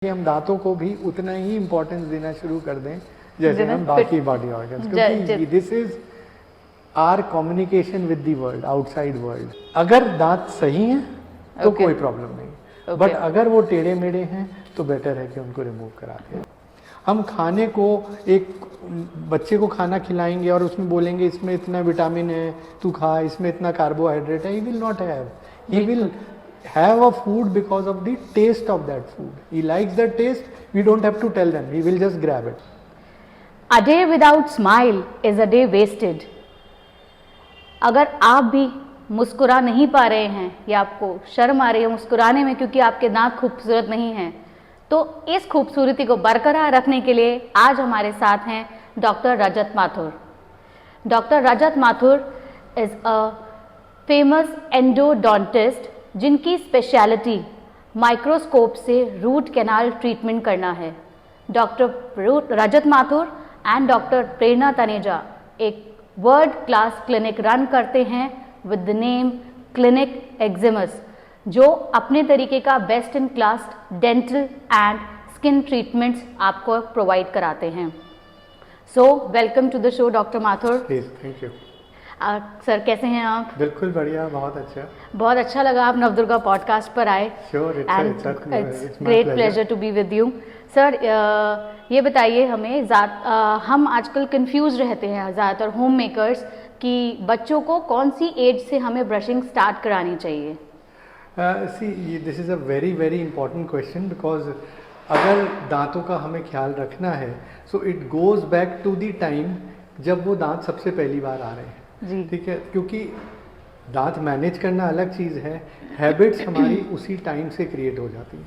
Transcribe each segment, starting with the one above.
कि हम दांतों को भी उतना ही इम्पोर्टेंस देना शुरू कर दें जैसे हम बाकी बॉडी ऑर्गन्स, क्योंकि this is our communication with the world, outside world. अगर दांत सही हैं तो कोई प्रॉब्लम नहीं, बट अगर वो टेढ़े मेढ़े हैं तो बेटर है कि उनको रिमूव करा दें। हम खाने को, एक बच्चे को खाना खिलाएंगे और उसमें बोलेंगे इसमें इतना विटामिन है तू खा, इसमें इतना कार्बोहाइड्रेट है, he will not have, he will have a food because of the taste of that food. He likes the taste, we don't have to tell them, he will just grab it. A day without smile is a day wasted. अगर आप भी मुस्कुरा नहीं पा रहे हैं या आपको शर्म आ रही है मुस्कुराने में क्योंकि आपके दांत खूबसूरत नहीं हैं, तो इस खूबसूरती को बरकरार रखने के लिए आज हमारे साथ हैं doctor Rajat Mathur. Doctor Rajat Mathur is a famous endodontist जिनकी स्पेशलिटी माइक्रोस्कोप से रूट कैनाल ट्रीटमेंट करना है। Doctor Rajat Mathur and doctor Prerna Taneja एक वर्ल्ड क्लास क्लिनिक रन करते हैं with the name clinic Eximus, जो अपने तरीके का best in class dental and skin treatments आपको प्रोवाइड कराते हैं। So welcome to the show doctor Mathur. Thank you. Sir कैसे हैं आप? बिल्कुल बढ़िया, बहुत अच्छा। बहुत अच्छा लगा आप नवदुर्गा पॉडकास्ट पर आए। Sure, it's great pleasure to be with you. Sir ये बताइए हमें, हम आजकल कंफ्यूज रहते हैं ज़्यादातर होम मेकर्स कि बच्चों को कौन सी एज से हमें ब्रशिंग स्टार्ट करानी चाहिए? See this is a very very important question, because अगर दांतों का हमें ख्याल रखना है so it goes back to the time जब वो दांत सबसे पहली बार आ रहे हैं। ठीक है, क्योंकि दांत मैनेज करना अलग चीज़ है, हैबिट्स हमारी उसी टाइम से क्रिएट हो जाती हैं।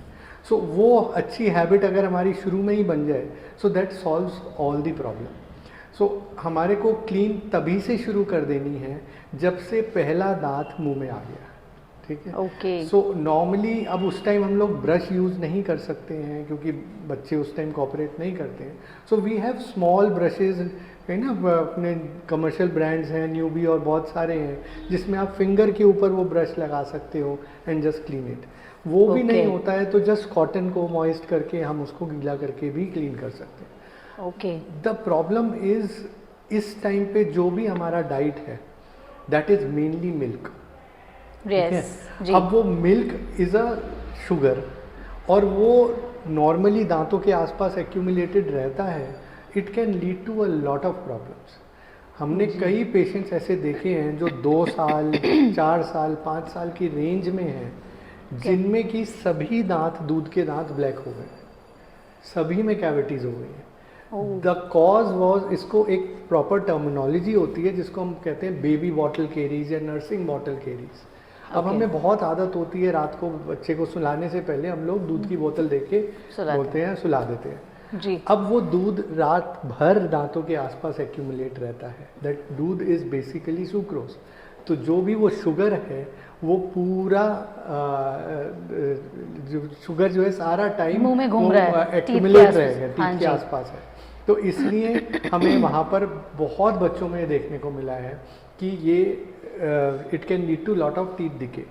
सो वो अच्छी हैबिट अगर हमारी शुरू में ही बन जाए so that solves all the problem. So हमारे को क्लीन तभी से शुरू कर देनी है जब से पहला दांत मुंह में आ गया। ठीक है, ओके। सो नॉर्मली अब उस टाइम हम लोग ब्रश यूज़ नहीं कर सकते हैं क्योंकि बच्चे उस टाइम कोऑपरेट नहीं करते हैं। So we have small brushes, है ना, अपने कमर्शियल ब्रांड्स हैं, न्यूबी और बहुत सारे हैं जिसमें आप फिंगर के ऊपर वो ब्रश लगा सकते हो एंड जस्ट क्लीन इट। वो भी नहीं होता है तो जस्ट कॉटन को मॉइस्ट करके हम उसको गीला करके भी क्लीन कर सकते हैं। ओके। द प्रॉब्लम इज इस टाइम पे जो भी हमारा डाइट है दैट इज मेनली मिल्क। अब वो मिल्क इज अ शुगर और वो नॉर्मली दांतों के आसपास एक्यूमुलेटेड रहता है। It can lead to a lot of problems. हमने कई पेशेंट्स ऐसे देखे हैं जो 2 साल 4 साल 5 साल की रेंज में हैं जिनमें कि सभी दांत, दूध के दांत ब्लैक हो गए, सभी में कैविटीज हो गई हैं। द कॉज वॉज, इसको एक प्रॉपर टर्मिनोलॉजी होती है जिसको हम कहते हैं बेबी बॉटल केरीज या नर्सिंग बॉटल केरीज। अब हमें बहुत आदत होती है रात को बच्चे को सुलाने से पहले हम लोग दूध की बोतल देके बोलते हैं, सुला देते हैं जी। अब वो दूध रात भर दांतों के आसपास एक्यूमुलेट रहता है। दैट दूध इज बेसिकली सुक्रोज। तो जो भी वो शुगर है वो पूरा शुगर जो है सारा टाइम मुंह में घूम रहा है, एक्यूमुलेट रहेगा, टीथ के आसपास है। तो इसलिए हमें वहाँ पर बहुत बच्चों में देखने को मिला है कि ये it can lead to lot of teeth decay.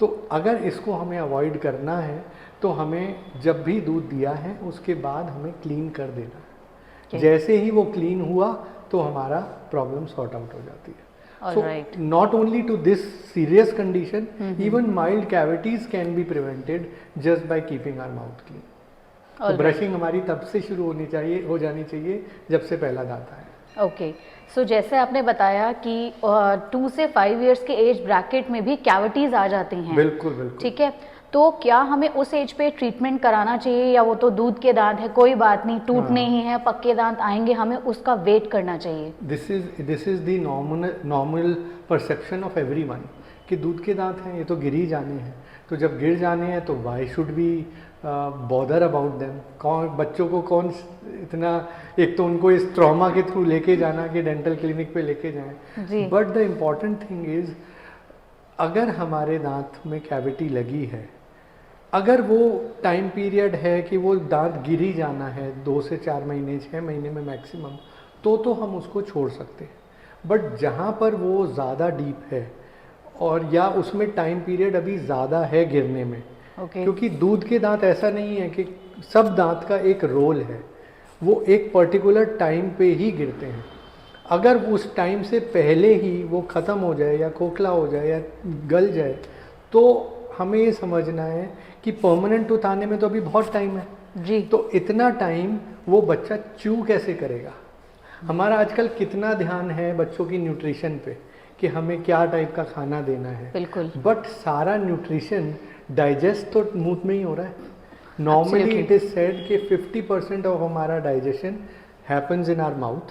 तो अगर इसको हमें अवॉइड करना है तो हमें जब भी दूध दिया है उसके बाद हमें क्लीन कर देना। जैसे ही वो क्लीन हुआ तो हमारा प्रॉब्लम सॉर्ट आउट हो जाती है। So not only to this serious condition, even mild cavities can be prevented just by keeping our mouth clean. तो ब्रशिंग हमारी तब से शुरू हो जानी चाहिए जब से पहला दांत आए। ओके। सो जैसे आपने बताया कि 2 से 5 इयर्स के एज ब्रैकेट में भी कैविटीज आ जाती हैं। बिल्कुल बिल्कुल। ठीक है, तो क्या हमें उस एज पे ट्रीटमेंट कराना चाहिए या वो तो दूध के दांत है, कोई बात नहीं, टूटने ही है, पक्के दांत आएंगे, हमें उसका वेट करना चाहिए? This is the normal perception of everyone कि दूध के दांत हैं, ये तो गिर ही जाने हैं। तो जब गिर जाने हैं तो why should be bother about them. कौन बच्चों को कौन इतना, एक तो उनको इस ट्रॉमा के थ्रू लेके जाना कि डेंटल क्लिनिक पे लेके जाएं। But the important thing is अगर हमारे दांत में कैविटी लगी है, अगर वो टाइम पीरियड है कि वो दांत गिर ही जाना है 2 से 4 महीने 6 महीने में मैक्सिमम, तो हम उसको छोड़ सकते हैं। बट जहाँ पर वो ज़्यादा डीप है और या उसमें टाइम पीरियड अभी ज़्यादा है गिरने में, क्योंकि दूध के दांत ऐसा नहीं है कि सब दांत का एक रोल है, वो एक पर्टिकुलर टाइम पे ही गिरते हैं। अगर उस टाइम से पहले ही वो ख़त्म हो जाए या खोखला हो जाए या गल जाए, तो हमें ये समझना है कि परमानेंट टूथ आने में तो अभी बहुत टाइम है जी। तो इतना टाइम वो बच्चा च्यू कैसे करेगा। हमारा आजकल कितना ध्यान है बच्चों की न्यूट्रिशन पे कि हमें क्या टाइप का खाना देना है, बिल्कुल। बट सारा न्यूट्रिशन डाइजेस्ट तो मुंह में ही हो रहा है। नॉर्मली इट इज सेड कि 50% ऑफ हमारा digestion happens in our mouth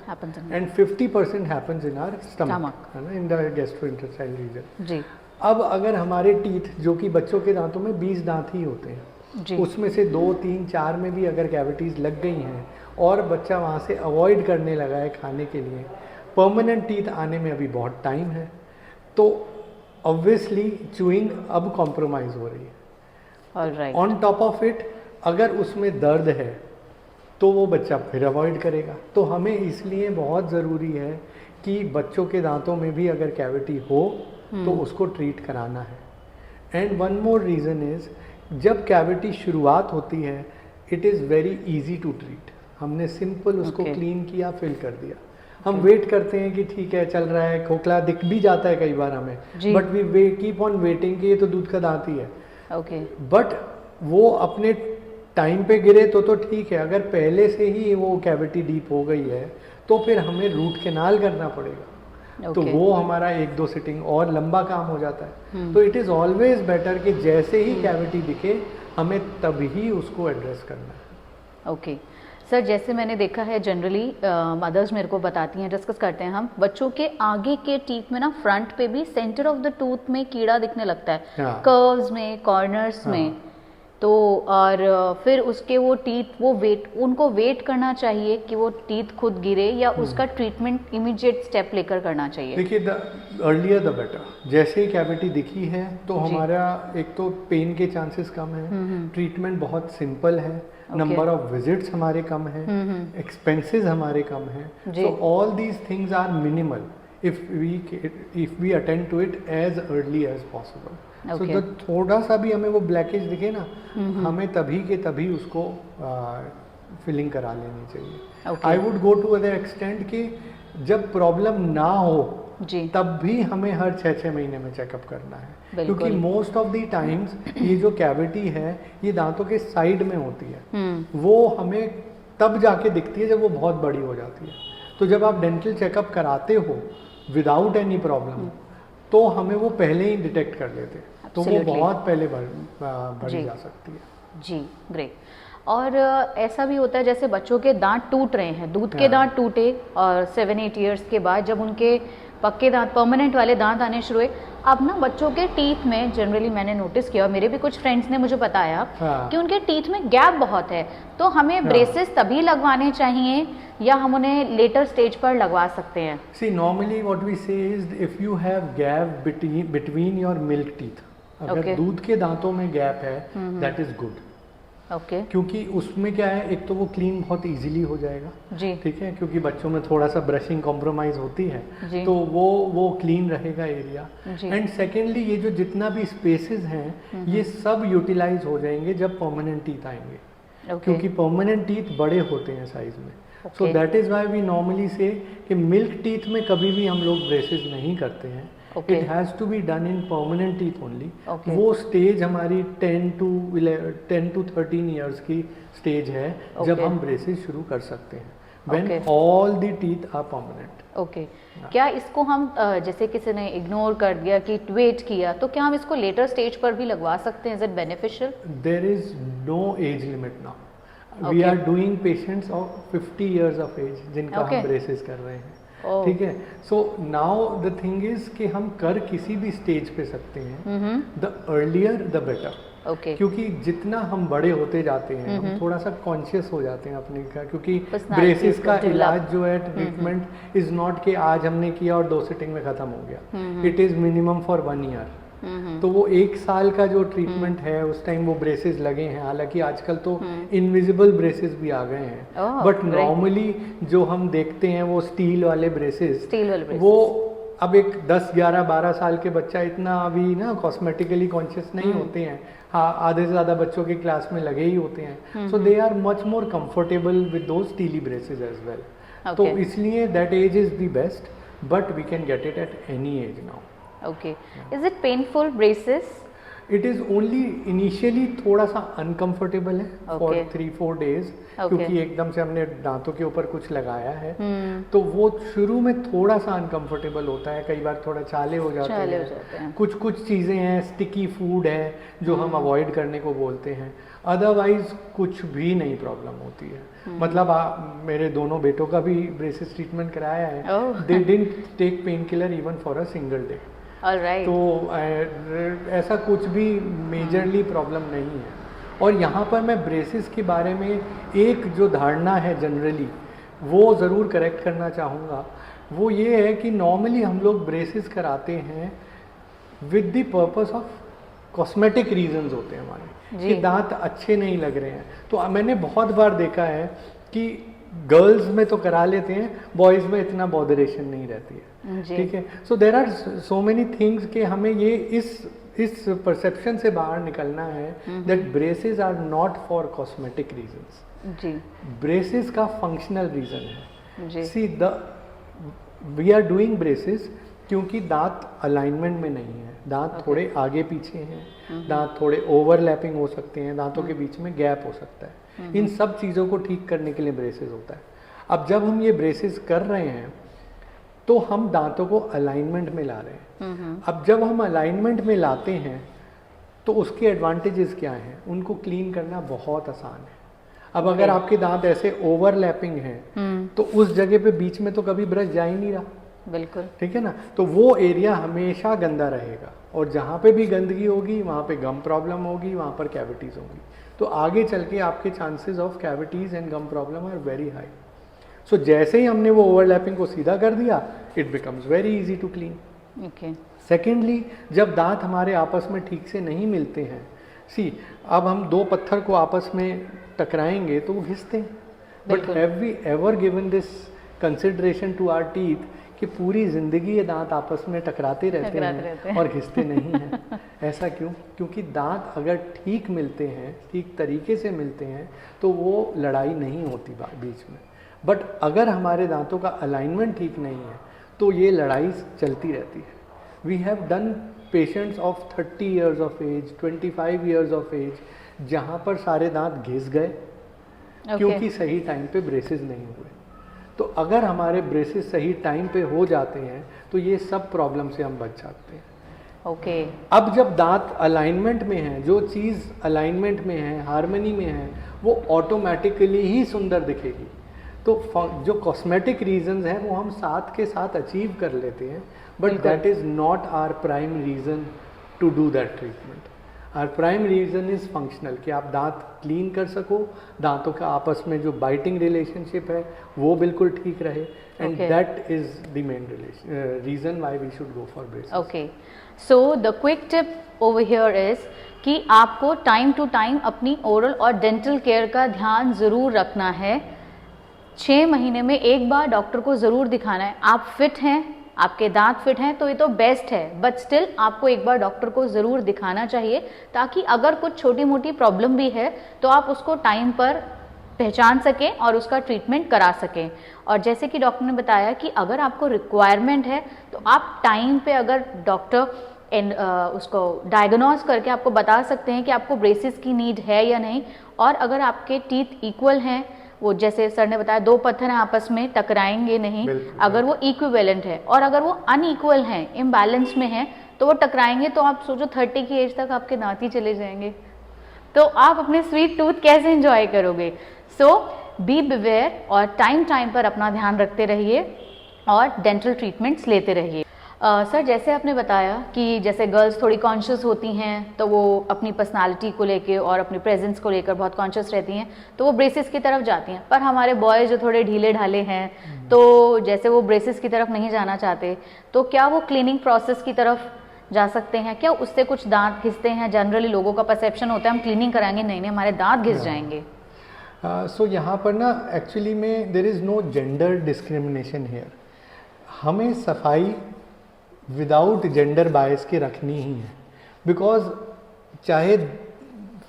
and 50% happens in our stomach, है ना, in the gastrointestinal region. जी। अब अगर हमारे टीथ जो कि बच्चों के दांतों में 20 दांत ही होते हैं जी। उसमें से 2, 3, 4 में भी अगर कैविटीज लग गई हैं और बच्चा वहाँ से अवॉइड करने लगा है खाने के लिए, परमानेंट टीथ आने में अभी बहुत टाइम है, तो ऑब्वियसली च्यूइंग अब कॉम्प्रोमाइज हो रही है। Alright. On top of it अगर उसमें दर्द है तो वो बच्चा फिर अवॉइड करेगा। तो हमें इसलिए बहुत ज़रूरी है कि बच्चों के दांतों में भी अगर कैविटी हो तो उसको ट्रीट कराना है। And one more reason is, जब कैविटी शुरुआत होती है it is very easy to treat. हमने सिंपल उसको क्लीन किया, फिल कर दिया। हम वेट करते हैं कि ठीक है चल रहा है, खोखला दिख भी जाता है कई बार हमें, but we keep on waiting कि ये तो दूध का दांत ही है। ओके। बट वो अपने टाइम पे गिरे तो ठीक है, अगर पहले से ही वो कैविटी डीप हो गई है तो फिर हमें रूट कैनाल करना पड़ेगा। तो वो हमारा 1-2 सिटिंग और लंबा काम हो जाता है। तो इट इज़ ऑलवेज बेटर कि जैसे ही कैविटी दिखे हमें तभी उसको एड्रेस करना है। ओके सर, जैसे मैंने देखा है जनरली मदर्स मेरे को बताती हैं, डिस्कस करते हैं हम, बच्चों के आगे के टीथ में ना फ्रंट पे भी सेंटर ऑफ द टूथ में कीड़ा दिखने लगता है, कर्व्स में, कॉर्नर्स में। तो और फिर उसके वो टीथ उनको वेट करना चाहिए कि वो टीथ खुद गिरे या उसका ट्रीटमेंट इमीडिएट स्टेप लेकर करना चाहिए? देखिए, द अर्लियर द बेटर। जैसे ही कैविटी दिखी है तो हमारा एक तो पेन के चांसेस कम है, ट्रीटमेंट बहुत सिंपल है, नंबर ऑफ विजिट्स हमारे कम है, एक्सपेंसेस हमारे कम है। So all these things are minimal if we attend to it as early as possible. So the थोड़ा सा भी हमें वो ब्लैकेज दिखे ना, हमें तभी के तभी उसको फिलिंग करा लेनी चाहिए। I would go to other extent कि जब प्रॉब्लम ना हो तब भी हमें हर 6-6 महीने में चेकअप करना है, क्योंकि मोस्ट ऑफ द टाइम्स ये जो कैविटी है ये दांतों के साइड में होती है, वो हमें तब जाके दिखती है जब वो बहुत बड़ी हो जाती है। तो जब आप डेंटल चेकअप कराते हो विदाउट एनी प्रॉब्लम तो हमें वो पहले ही डिटेक्ट कर लेते हैं, तो वो बहुत पहले बढ़ जा सकती है। जी, ग्रेट। और ऐसा भी होता है जैसे बच्चों के दांत टूट रहे हैं, दूध के दांत टूटे और 7-8 इयर्स के बाद जब उनके पक्के दांत, परमानेंट वाले दांत आने शुरू हुए, अब ना बच्चों के टीथ में जनरली मैंने नोटिस किया, और मेरे भी कुछ फ्रेंड्स ने मुझे बताया कि उनके टीथ में गैप बहुत है। तो हमें ब्रेसेस तभी लगवाने चाहिए या हम उन्हें लेटर स्टेज पर लगवा सकते हैं? सी नॉर्मली व्हाट वी से is if you have gap between your milk teeth, अगर दूध के दांतों में गैप है दैट इज गुड। ओके। क्योंकि उसमें क्या है, एक तो वो क्लीन बहुत इजीली हो जाएगा, जी, ठीक है, क्योंकि बच्चों में थोड़ा सा ब्रशिंग कॉम्प्रोमाइज होती है, तो वो क्लीन रहेगा एरिया। एंड सेकेंडली ये जो जितना भी स्पेसेस हैं ये सब यूटिलाइज हो जाएंगे जब परमानेंट टीथ आएंगे, क्योंकि परमानेंट टीथ बड़े होते हैं साइज में। So that is why we normally say कि मिल्क टीथ में कभी भी हम लोग ब्रेसेस नहीं करते हैं। It has to be done in permanent teeth only. वो स्टेज हमारी 10 to 13 ईयर्स की स्टेज है जब हम ब्रेसेस शुरू कर सकते हैं, when all the teeth are permanent. Okay. क्या इसको हम जैसे किसी ने इग्नोर कर दिया कि वेट किया, तो क्या हम इसको लेटर स्टेज पर भी लगवा सकते हैं? Is it beneficial? There is no age limit now. We are doing patients of 50 years of age जिनका हम ब्रेसेस कर रहे हैं, ठीक है। So now the thing is कि हम कर किसी भी स्टेज पे सकते हैं, द अर्लियर द बेटर। क्योंकि जितना हम बड़े होते जाते हैं हम थोड़ा सा कॉन्शियस हो जाते हैं अपने का, क्योंकि ब्रेसेस का इलाज जो है, ट्रीटमेंट इज नॉट कि आज हमने किया और 2 सिटिंग में खत्म हो गया। It is minimum for 1 year. तो वो 1 साल का जो ट्रीटमेंट है उस टाइम वो ब्रेसेस लगे हैं। हालांकि आजकल तो इनविजिबल ब्रेसेस भी आ गए हैं, बट नॉर्मली जो हम देखते हैं वो स्टील वाले ब्रेसेस, वो अब एक 10, 11, 12 साल के बच्चा इतना अभी ना कॉस्मेटिकली कॉन्शियस नहीं होते हैं, हाँ आधे से ज़्यादा बच्चों की क्लास में लगे ही होते हैं, so they are much more comfortable with those steely braces as well. तो इसलिए that age is the best, but we can get it at any age now. Okay, is it painful braces? It is only initially थोड़ा सा uncomfortable है for 3-4 days, क्योंकि एकदम से हमने दांतों के ऊपर कुछ लगाया है, तो वो शुरू में थोड़ा सा अनकंफर्टेबल होता है, कई बार थोड़ा छाले हो जाते हैं. कुछ चीज़ें हैं, स्टिकी फूड है जो हम अवॉइड करने को बोलते हैं, अदरवाइज कुछ भी नहीं प्रॉब्लम होती है. मतलब मेरे दोनों बेटों का भी ब्रेसेस ट्रीटमेंट कराया है, they didn't take pain killer even for a single day. Alright. तो ऐसा कुछ भी मेजरली प्रॉब्लम नहीं है. और यहाँ पर मैं ब्रेसेस के बारे में एक जो धारणा है जनरली वो ज़रूर करेक्ट करना चाहूँगा. वो ये है कि नॉर्मली हम लोग ब्रेसेस कराते हैं with the purpose of cosmetic reasons होते हैं हमारे, कि दांत अच्छे नहीं लग रहे हैं. तो मैंने बहुत बार देखा है कि गर्ल्स में तो करा लेते हैं, बॉयज़ में इतना बॉदरेशन नहीं रहती है. ठीक है. So there are so many things कि हमें ये इस परसेप्शन से बाहर निकलना है that braces are not for cosmetic reasons. जी, ब्रेसेस का फंक्शनल रीजन है. जी. See we are doing braces क्योंकि दांत अलाइनमेंट में नहीं है, दांत थोड़े आगे पीछे हैं, दांत थोड़े ओवरलैपिंग हो सकते हैं, दांतों के बीच में गैप हो सकता है. इन सब चीज़ों को ठीक करने के लिए ब्रेसेस होता है. अब जब हम ये ब्रेसेस कर रहे हैं तो हम दांतों को अलाइनमेंट में ला रहे हैं. अब जब हम अलाइनमेंट में लाते हैं तो उसके एडवांटेजेस क्या हैं? उनको क्लीन करना बहुत आसान है. अब अगर आपके दांत ऐसे ओवरलैपिंग हैं तो उस जगह पे बीच में तो कभी ब्रश जा ही नहीं रहा. बिल्कुल. ठीक है ना. तो वो एरिया हमेशा गंदा रहेगा, और जहाँ पे भी गंदगी होगी वहाँ पे गम प्रॉब्लम होगी, वहाँ पर कैविटीज़ होंगी. तो आगे चल के आपके chances of cavities and gum problem are very high. So जैसे ही हमने वो ओवरलैपिंग को सीधा कर दिया, it becomes very easy to clean. Okay. Secondly, जब दांत हमारे आपस में ठीक से नहीं मिलते हैं, सी अब हम दो पत्थर को आपस में टकराएंगे तो वो घिसते हैं. But have we ever given this consideration to our teeth कि पूरी ज़िंदगी ये दांत आपस में टकराते रहते हैं और घिसते नहीं हैं? ऐसा क्यों? क्योंकि दांत अगर ठीक मिलते हैं, ठीक तरीके से मिलते हैं, तो वो लड़ाई नहीं होती बीच में. बट अगर हमारे दांतों का अलाइनमेंट ठीक नहीं है तो ये लड़ाई चलती रहती है. We have done patients of 30 years of age, 25 years of age, जहाँ पर सारे दांत घिस गए क्योंकि सही टाइम पे ब्रेसेस नहीं हुए. तो अगर हमारे ब्रेसेस सही टाइम पे हो जाते हैं तो ये सब प्रॉब्लम से हम बच जाते हैं. ओके. अब जब दांत अलाइनमेंट में है, जो चीज़ अलाइनमेंट में है, हार्मनी में है, वो ऑटोमेटिकली ही सुंदर दिखेगी. तो जो कॉस्मेटिक रीजंस हैं वो हम साथ के साथ अचीव कर लेते हैं, but that is not our prime reason to do that treatment. Our prime reason is functional, कि आप दांत क्लीन कर सको, दांतों का आपस में जो बाइटिंग रिलेशनशिप है वो बिल्कुल ठीक रहे, and that is the main reason why we should go for braces. Okay. So the quick tip over here is कि आपको टाइम टू टाइम अपनी ओरल और डेंटल केयर का ध्यान ज़रूर रखना है. 6 महीने में एक बार डॉक्टर को ज़रूर दिखाना है. आप फिट हैं, आपके दांत फिट हैं तो ये तो बेस्ट है, बट स्टिल आपको एक बार डॉक्टर को ज़रूर दिखाना चाहिए, ताकि अगर कुछ छोटी मोटी प्रॉब्लम भी है तो आप उसको टाइम पर पहचान सकें और उसका ट्रीटमेंट करा सकें. और जैसे कि डॉक्टर ने बताया कि अगर आपको रिक्वायरमेंट है तो आप टाइम पे अगर डॉक्टर उसको डायग्नोज करके आपको बता सकते हैं कि आपको ब्रेसेस की नीड है या नहीं. और अगर आपके टीथ इक्वल हैं, वो जैसे सर ने बताया 2 पत्थर हैं आपस में टकराएंगे नहीं, अगर वो इक्विवेलेंट है, और अगर वो अनइक्वल हैं, इम्बैलेंस में हैं, तो वो टकराएंगे तो आप सोचो 30 की एज तक आपके दांत ही चले जाएंगे, तो आप अपने स्वीट टूथ कैसे एंजॉय करोगे. सो बी बिवेयर और टाइम टाइम पर अपना ध्यान रखते रहिए और डेंटल ट्रीटमेंट्स लेते रहिए. सर जैसे आपने बताया कि जैसे गर्ल्स थोड़ी कॉन्शियस होती हैं तो वो अपनी पर्सनालिटी को लेके और अपनी प्रेजेंस को लेकर बहुत कॉन्शियस रहती हैं, तो वो ब्रेसेस की तरफ जाती हैं. पर हमारे बॉयज़ जो थोड़े ढीले ढाले हैं, तो जैसे वो ब्रेसेस की तरफ नहीं जाना चाहते, तो क्या वो क्लीनिंग प्रोसेस की तरफ जा सकते हैं? क्या उससे कुछ दांत घिसते हैं? जनरली लोगों का परसेप्शन होता है हम क्लीनिंग कराएंगे, नहीं नहीं हमारे दांत घिस जाएंगे. सो यहाँ पर ना एक्चुअली में there is no gender discrimination here. हमें सफाई विदाउट जेंडर बायस के रखनी ही है, बिकॉज चाहे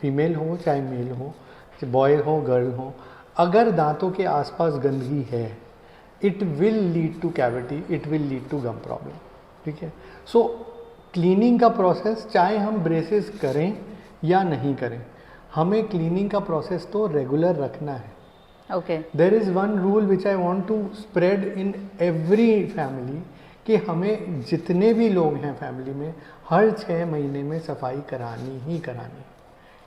फीमेल हो चाहे मेल हो, बॉय हो गर्ल हो, अगर दांतों के आसपास गंदगी है it will lead to cavity, it will lead to gum problem, ठीक है। सो क्लीनिंग का प्रोसेस चाहे हम ब्रेसेस करें या नहीं करें, हमें क्लीनिंग का प्रोसेस तो रेगुलर रखना है। Okay, there is one rule which I want to spread in every family कि हमें जितने भी लोग हैं फैमिली में हर 6 महीने में सफाई करानी ही करानी।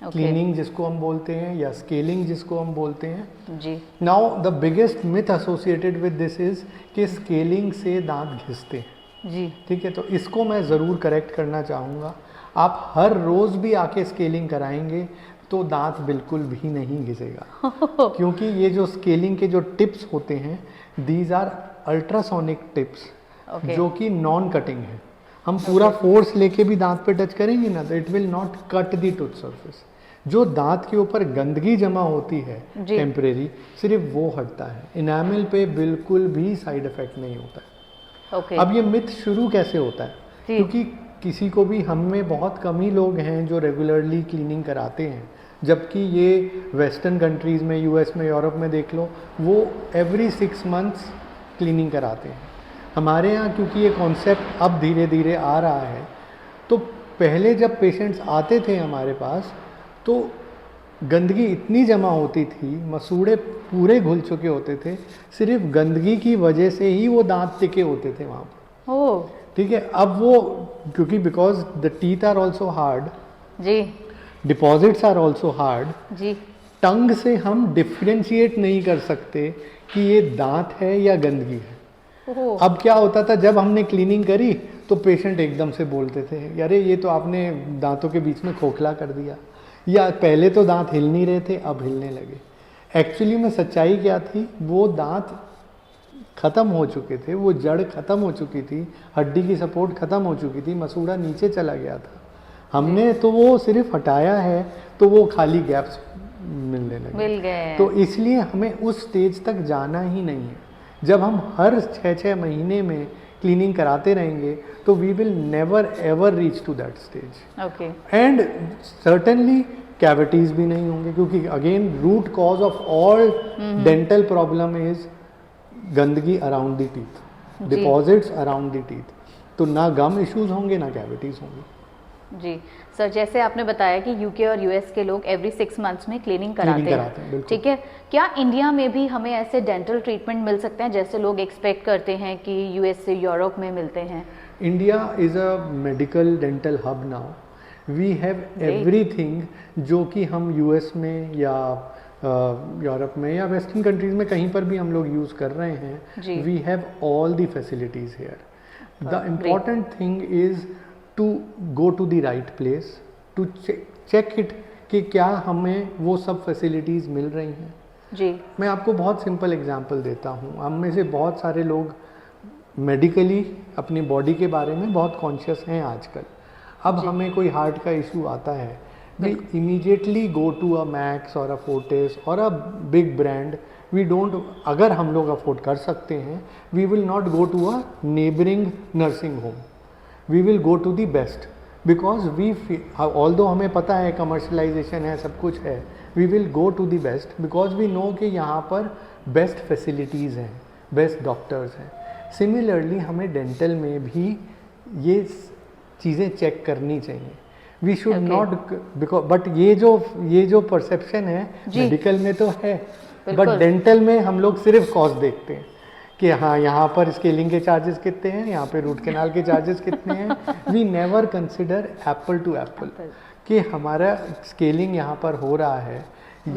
क्लीनिंग जिसको हम बोलते हैं या स्केलिंग जिसको हम बोलते हैं जी। Now the biggest myth associated with this is कि स्केलिंग से दांत घिसते हैं जी। ठीक है, तो इसको मैं ज़रूर करेक्ट करना चाहूँगा। आप हर रोज़ भी आके स्केलिंग कराएंगे तो दांत बिल्कुल भी नहीं घिसेगा क्योंकि ये जो स्केलिंग के जो टिप्स होते हैं दीज आर अल्ट्रासोनिक टिप्स जो कि नॉन कटिंग है। हम पूरा फोर्स लेके भी दांत पे टच करेंगे ना तो it will not cut the tooth surface. जो दांत के ऊपर गंदगी जमा होती है टेम्परेरी, सिर्फ वो हटता है, इनामिल पे बिल्कुल भी साइड इफेक्ट नहीं होता है। ओके, अब ये मिथ शुरू कैसे होता है? क्योंकि किसी को भी, हम में बहुत कम ही लोग हैं जो रेगुलरली क्लीनिंग कराते हैं, जबकि ये वेस्टर्न कंट्रीज़ में, यूएस में, यूरोप में देख लो, वो एवरी 6 मंथ्स क्लीनिंग कराते हैं। हमारे यहाँ क्योंकि ये कॉन्सेप्ट अब धीरे धीरे आ रहा है, तो पहले जब पेशेंट्स आते थे हमारे पास तो गंदगी इतनी जमा होती थी, मसूड़े पूरे घुल चुके होते थे, सिर्फ गंदगी की वजह से ही वो दांत टिके होते थे वहाँ पर। ओह, ठीक है, अब वो क्योंकि because the teeth are also hard जी, डिपॉजिट्स आर ऑल्सो हार्ड, जी, टंग से हम डिफ्रेंशिएट नहीं कर सकते कि ये दांत है या गंदगी है। ओह, अब क्या होता था, जब हमने क्लीनिंग करी तो पेशेंट एकदम से बोलते थे, अरे ये तो आपने दांतों के बीच में खोखला कर दिया, या पहले तो दांत हिल नहीं रहे थे अब हिलने लगे। एक्चुअली में सच्चाई क्या थी, वो दांत ख़त्म हो चुके थे, वो जड़ ख़त्म हो चुकी थी, हड्डी की सपोर्ट ख़त्म हो चुकी थी, मसूड़ा नीचे चला गया था। हमने तो वो सिर्फ हटाया है तो वो खाली गैप्स मिलने लगे, मिल गए। तो इसलिए हमें उस स्टेज तक जाना ही नहीं है। जब हम हर 6-6 महीने में क्लीनिंग कराते रहेंगे तो we will never ever reach to that stage. Okay, and certainly cavities भी नहीं होंगे, क्योंकि again root cause of all dental problem is गंदगी around the teeth, deposits around the teeth, तो ना गम इश्यूज होंगे ना कैविटीज होंगी। जी सर, जैसे आपने बताया कि यूके और यूएस के लोग एवरी 6 मंथ्स में क्लीनिंग कराते हैं, ठीक है, क्या इंडिया में भी हमें ऐसे डेंटल ट्रीटमेंट मिल सकते हैं जैसे लोग एक्सपेक्ट करते हैं कि यूएस से यूरोप में मिलते हैं? India is a medical dental hub now, we have everything जो कि हम यूएस में या यूरोप में या वेस्टर्न कंट्रीज में कहीं पर भी हम लोग यूज़ कर रहे हैं। We have all the facilities here. The important thing is to go to the right place, to check it कि क्या हमें वो सब फैसिलिटीज़ मिल रही हैं। जी, मैं आपको बहुत सिंपल एग्जांपल देता हूँ। हम में से बहुत सारे लोग मेडिकली अपनी बॉडी के बारे में बहुत कॉन्शियस हैं आजकल। अब हमें कोई हार्ट का इशू आता है, we immediately go to a Max or a Fortis or a big brand. We don't, अगर हम लोग अफोर्ड कर सकते हैं, we will not go to a neighboring nursing home, we will go to the best, because we although हमें पता है commercialization है, सब कुछ है, we will go to the best because we know कि यहाँ पर बेस्ट फैसिलिटीज़ हैं, बेस्ट डॉक्टर्स हैं। सिमिलरली हमें डेंटल में भी ये चीज़ें चेक करनी चाहिए। We should not, because but ये जो परसेप्शन है मेडिकल में तो है, बट डेंटल में हम लोग सिर्फ कॉस्ट देखते हैं कि हाँ यहाँ पर स्केलिंग के चार्जेस कितने हैं, यहाँ पे रूट कैनाल के चार्जेस कितने हैं। We never consider apple to apple कि हमारा स्केलिंग यहाँ पर हो रहा है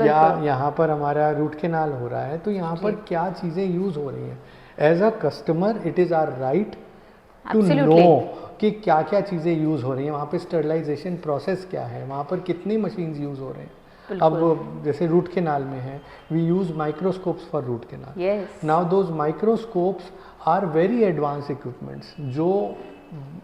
या यहाँ पर हमारा रूट कैनाल हो रहा है, तो यहाँ पर क्या चीज़ें यूज़ हो रही हैं। As a customer it is our right to know कि क्या क्या चीज़ें यूज़ हो रही हैं, वहाँ पे स्टरलाइजेशन प्रोसेस क्या है, वहाँ पर कितनी मशीन्स यूज़ हो रहे हैं। अब जैसे रूट कैनाल में है, we use microscopes for root canal. Now those microscopes are very advance equipments जो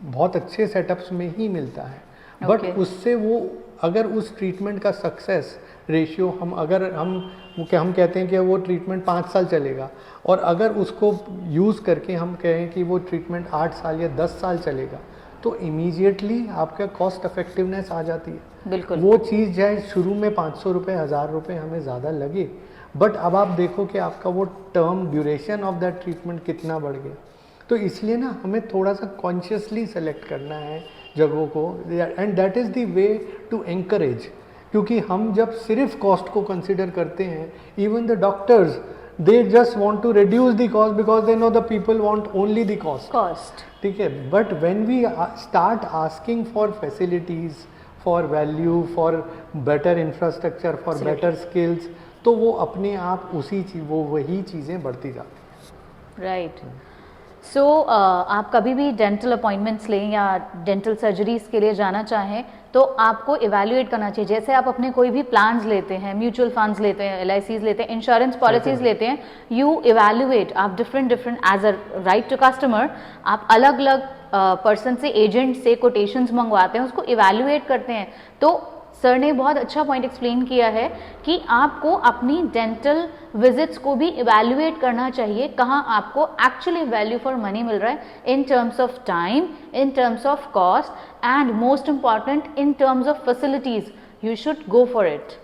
बहुत अच्छे सेटअप्स में ही मिलता है, बट उससे वो अगर उस ट्रीटमेंट का सक्सेस रेशियो हम कहते हैं कि वो ट्रीटमेंट 5 साल चलेगा, और अगर उसको यूज़ करके हम कहें कि वो ट्रीटमेंट 8 साल या 10 साल चलेगा, तो इमीडिएटली आपका कॉस्ट इफेक्टिवनेस आ जाती है। बिल्कुल। वो चीज़ चाहे शुरू में 500 रुपये 1000 रुपये हमें ज़्यादा लगे, बट अब आप देखो कि आपका वो term duration of that treatment कितना बढ़ गया। तो इसलिए ना हमें थोड़ा सा कॉन्शियसली सेलेक्ट करना है जगहों को, and that is the way to encourage. क्योंकि हम जब सिर्फ कॉस्ट को कंसिडर करते हैं, even the doctors they just want to reduce the cost because they know the people want only the cost. ठीक है, but when we start asking for facilities, for value, for better infrastructure, for better skills, तो वो अपने आप वही चीज़ें बढ़ती जाती हैं। राइट। सो आप कभी भी डेंटल अपॉइंटमेंट्स लें या डेंटल सर्जरीज के लिए जाना चाहें तो आपको इवैल्यूएट करना चाहिए। जैसे आप अपने कोई भी प्लान्स लेते हैं, म्यूचुअल फंड्स लेते हैं, LICs लेते हैं, इंश्योरेंस पॉलिसीज लेते हैं, यू इवैल्यूएट, आप different as a right to customer, आप अलग अलग पर्सन से, एजेंट से कोटेशंस मंगवाते हैं, उसको इवैल्यूएट करते हैं। तो सर ने बहुत अच्छा पॉइंट एक्सप्लेन किया है कि आपको अपनी डेंटल विजिट्स को भी इवैल्यूएट करना चाहिए, कहाँ आपको एक्चुअली वैल्यू फॉर मनी मिल रहा है in terms of time, in terms of cost and most important in terms of facilities. You should go for it.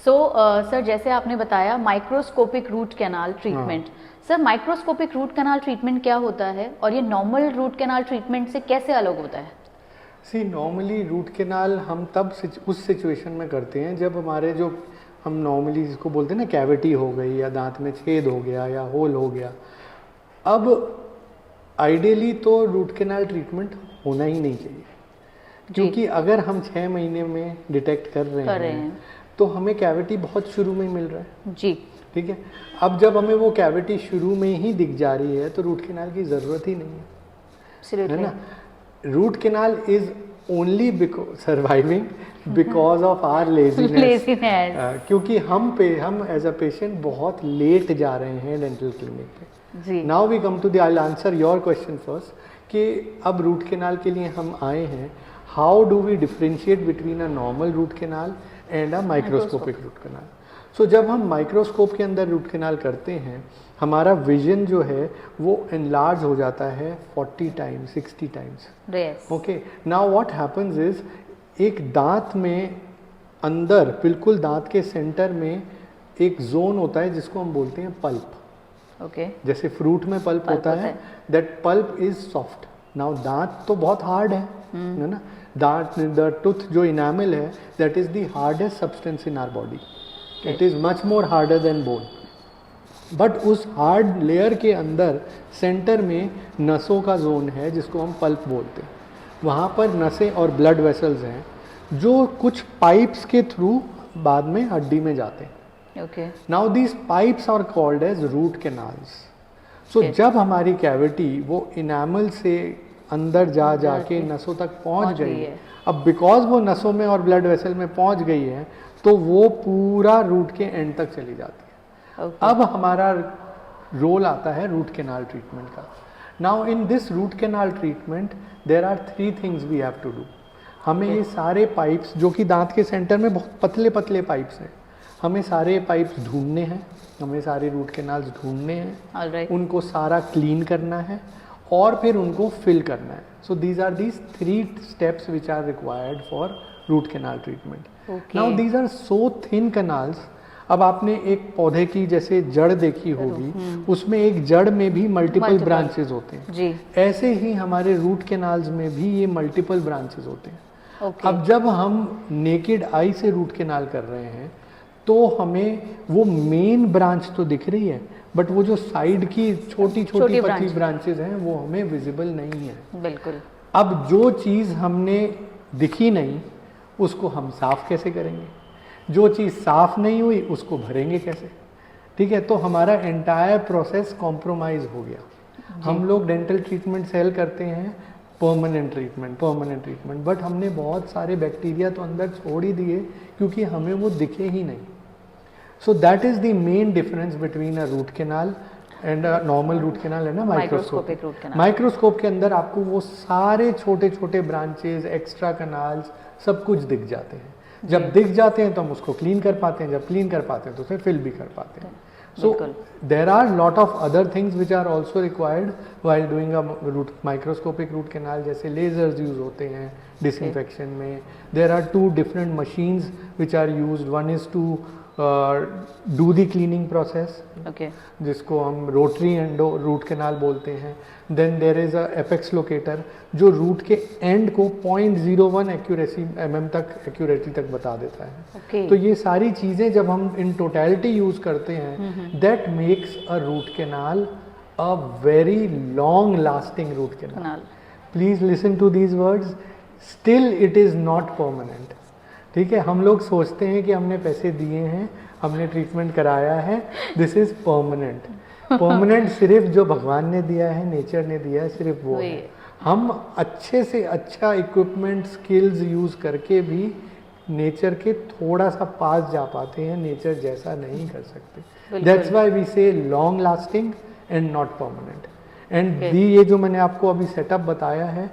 So sir, जैसे आपने बताया microscopic root canal treatment, sir microscopic root canal treatment क्या होता है और ये normal root canal treatment से कैसे अलग होता है? नॉर्मली रूट कैनाल हम तब उस सिचुएशन में करते हैं जब हमारे जो हम नॉर्मली जिसको बोलते हैं ना कैविटी हो गई, या दांत में छेद हो गया, या होल हो गया। अब आइडियली तो रूट कैनाल ट्रीटमेंट होना ही नहीं चाहिए, क्योंकि अगर हम 6 महीने में डिटेक्ट कर रहे हैं तो हमें कैविटी बहुत शुरू में ही मिल रहा है जी। ठीक है, अब जब हमें वो कैविटी शुरू में ही दिख जा रही है तो रूट कैनाल की ज़रूरत ही नहीं है ना। Root canal is only surviving because of our laziness, क्योंकि हम एज अ पेशेंट बहुत लेट जा रहे हैं डेंटल क्लिनिक पे। Now we come to the, I answer your question first, कि अब रूट कैनाल के लिए हम आए हैं, how do we differentiate between a normal root canal and a microscopic root canal. So जब हम माइक्रोस्कोप के अंदर रूट कैनाल करते हैं, हमारा विजन जो है वो एनलार्ज हो जाता है 40 times 60 times. Okay, now what happens is, एक दांत में अंदर बिल्कुल दांत के सेंटर में एक जोन होता है जिसको हम बोलते हैं पल्प। ओके, जैसे फ्रूट में पल्प होता है, that pulp is soft. Now दांत तो बहुत हार्ड है ना, दांत, द टूथ जो इनामल है, that is the hardest substance in our body, it is much more harder than bone. But उस हार्ड लेयर के अंदर सेंटर में नसों का जोन है जिसको हम पल्प बोलते हैं। वहाँ पर नसें और ब्लड वेसल्स हैं जो कुछ पाइप्स के थ्रू बाद में हड्डी में जाते हैं। Okay, now these pipes are called as root canals. So जब हमारी कैविटी वो इनामल से अंदर जा के नसों तक पहुँच गई है, अब बिकॉज वो नसों में और ब्लड वेसल में पहुँच गई है तो वो पूरा रूट के एंड तक चली जाती है। अब हमारा रोल आता है रूट कैनाल ट्रीटमेंट का। Now in this root canal treatment there are 3 things we have to do. हमें ये सारे पाइप्स जो कि दांत के सेंटर में बहुत पतले पतले पाइप्स हैं, हमें सारे पाइप्स ढूंढने हैं, हमें सारे रूट कैनाल्स ढूंढने हैं, उनको सारा क्लीन करना है और फिर उनको फिल करना है। So these are these 3 steps which are required for root canal treatment. Now these are so thin canals. अब आपने एक पौधे की जैसे जड़ देखी होगी, उसमें एक जड़ में भी मल्टीपल ब्रांचेस होते हैं जी। ऐसे ही हमारे रूट कैनाल्स में भी ये मल्टीपल ब्रांचेस होते हैं। अब जब हम नेकेड आई से रूट कैनाल कर रहे हैं तो हमें वो मेन ब्रांच तो दिख रही है, बट वो जो साइड की छोटी छोटी पतली ब्रांचेस हैं वो हमें विजिबल नहीं है। बिल्कुल। अब जो चीज़ हमने दिखी नहीं उसको हम साफ कैसे करेंगे, जो चीज़ साफ नहीं हुई उसको भरेंगे कैसे? ठीक है, तो हमारा एंटायर प्रोसेस कॉम्प्रोमाइज़ हो गया। हम लोग डेंटल ट्रीटमेंट सेल करते हैं परमानेंट ट्रीटमेंट, बट हमने बहुत सारे बैक्टीरिया तो अंदर छोड़ ही दिए क्योंकि हमें वो दिखे ही नहीं। So that is the main difference between a root canal and normal root canal and microscopic root canal. Microscope के अंदर आपको वो सारे छोटे छोटे ब्रांचेज, एक्स्ट्रा कैनाल्स सब कुछ दिख जाते हैं। जब दिख जाते हैं तो हम उसको क्लीन कर पाते हैं, जब क्लीन कर पाते हैं तो उसे फिल भी कर पाते हैं. So there are lot of other things which are also required while doing a microscopic root canal, जैसे lasers use होते हैं disinfection में. There are two different machines which are used. One is to do the cleaning process, जिसको हम rotary endo root canal बोलते हैं. Then there is a apex locator जो root के एंड को 0.01 एक्यूरेसी mm तक एक्यूरेसी तक बता देता है. तो ये सारी चीज़ें जब हम इन टोटलिटी यूज़ करते हैं, that makes a root canal a very long lasting root canal. Please listen to these words. Still it is not permanent. ठीक है, हम लोग सोचते हैं कि हमने पैसे दिए हैं, हमने ट्रीटमेंट कराया है, दिस इज़ परमानेंट. परमानेंट सिर्फ जो भगवान ने दिया है, नेचर ने दिया है, सिर्फ वो है. हम अच्छे से अच्छा इक्विपमेंट स्किल्स यूज़ करके भी नेचर के थोड़ा सा पास जा पाते हैं, नेचर जैसा नहीं कर सकते. दैट्स व्हाई वी से long lasting and not permanent. And ये जो मैंने आपको अभी सेटअप बताया है,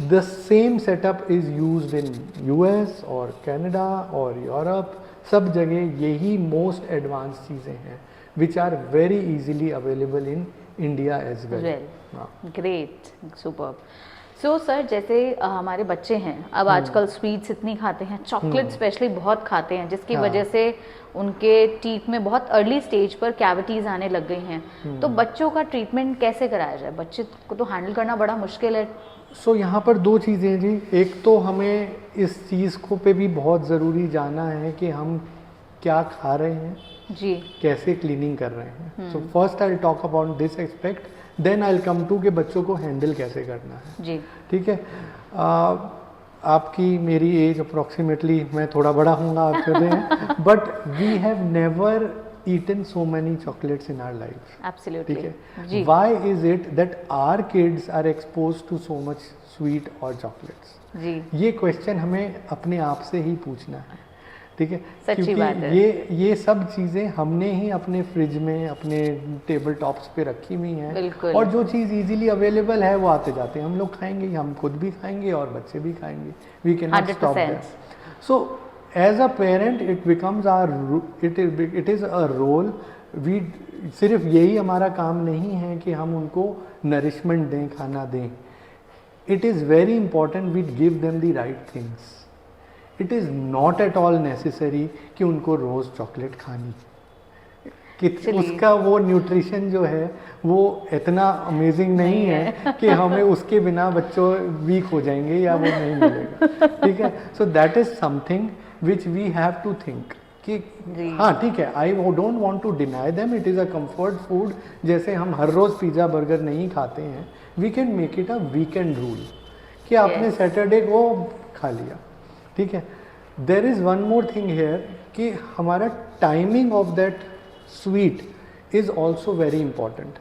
the same setup is used in US और कनाडा और यूरोप. सब जगह यही मोस्ट एडवांस चीज़ें हैं which are very easily available in India as well. Great, superb. So sir, जैसे हमारे बच्चे हैं अब आजकल स्वीट्स इतनी खाते हैं, चॉकलेट स्पेशली बहुत खाते हैं, जिसकी वजह से उनके टीथ में बहुत अर्ली स्टेज पर कैविटीज आने लग गई हैं. तो बच्चों का ट्रीटमेंट कैसे कराया जाए? बच्चे को तो हैंडल करना बड़ा मुश्किल है. सो यहाँ पर दो चीज़ें हैं जी. एक तो हमें इस चीज़ को पे भी बहुत ज़रूरी जानना है कि हम क्या खा रहे हैं जी, कैसे क्लीनिंग कर रहे हैं. So first I will talk about this aspect, then I will come to कि बच्चों को हैंडल कैसे करना है जी. ठीक है. आपकी मेरी एज अप्रॉक्सीमेटली, मैं थोड़ा बड़ा हूँगा आपसे, but we have never eaten so many chocolates in our life. Absolutely. ठीक है. Why is it that our kids are exposed to so much sweet or chocolates? जी. ये क्वेश्चन हमें अपने आप से ही पूछना है. ठीक है, सच्ची बात है. ये सब चीज़ें हमने ही अपने फ्रिज में, अपने टेबल टॉप्स पे रखी हुई हैं. बिल्कुल. और जो चीज़ इजीली अवेलेबल है वो आते जाते हैं, हम लोग खाएंगे, हम खुद भी खाएंगे और बच्चे भी खाएंगे. We can not stop that. So as a parent it becomes it is a role. we सिर्फ यही हमारा काम नहीं है कि हम उनको नरिशमेंट दें, खाना दें. it is very important we give them the right things. it is not at all necessary कि उनको रोज़ चॉकलेट खानी, कि उसका वो न्यूट्रिशन जो है वो इतना अमेजिंग नहीं है कि हमें उसके बिना बच्चों वीक हो जाएंगे या वो नहीं मिलेगा. ठीक है. So that is something which we have to think कि हाँ ठीक है, I don't want to deny them, it is a comfort food. जैसे हम हर रोज़ पिज़्ज़ा बर्गर नहीं खाते हैं, we can make it a weekend rule कि आपने सैटरडे को खा लिया. ठीक है. there is one more thing here कि हमारा timing of that sweet is also very important.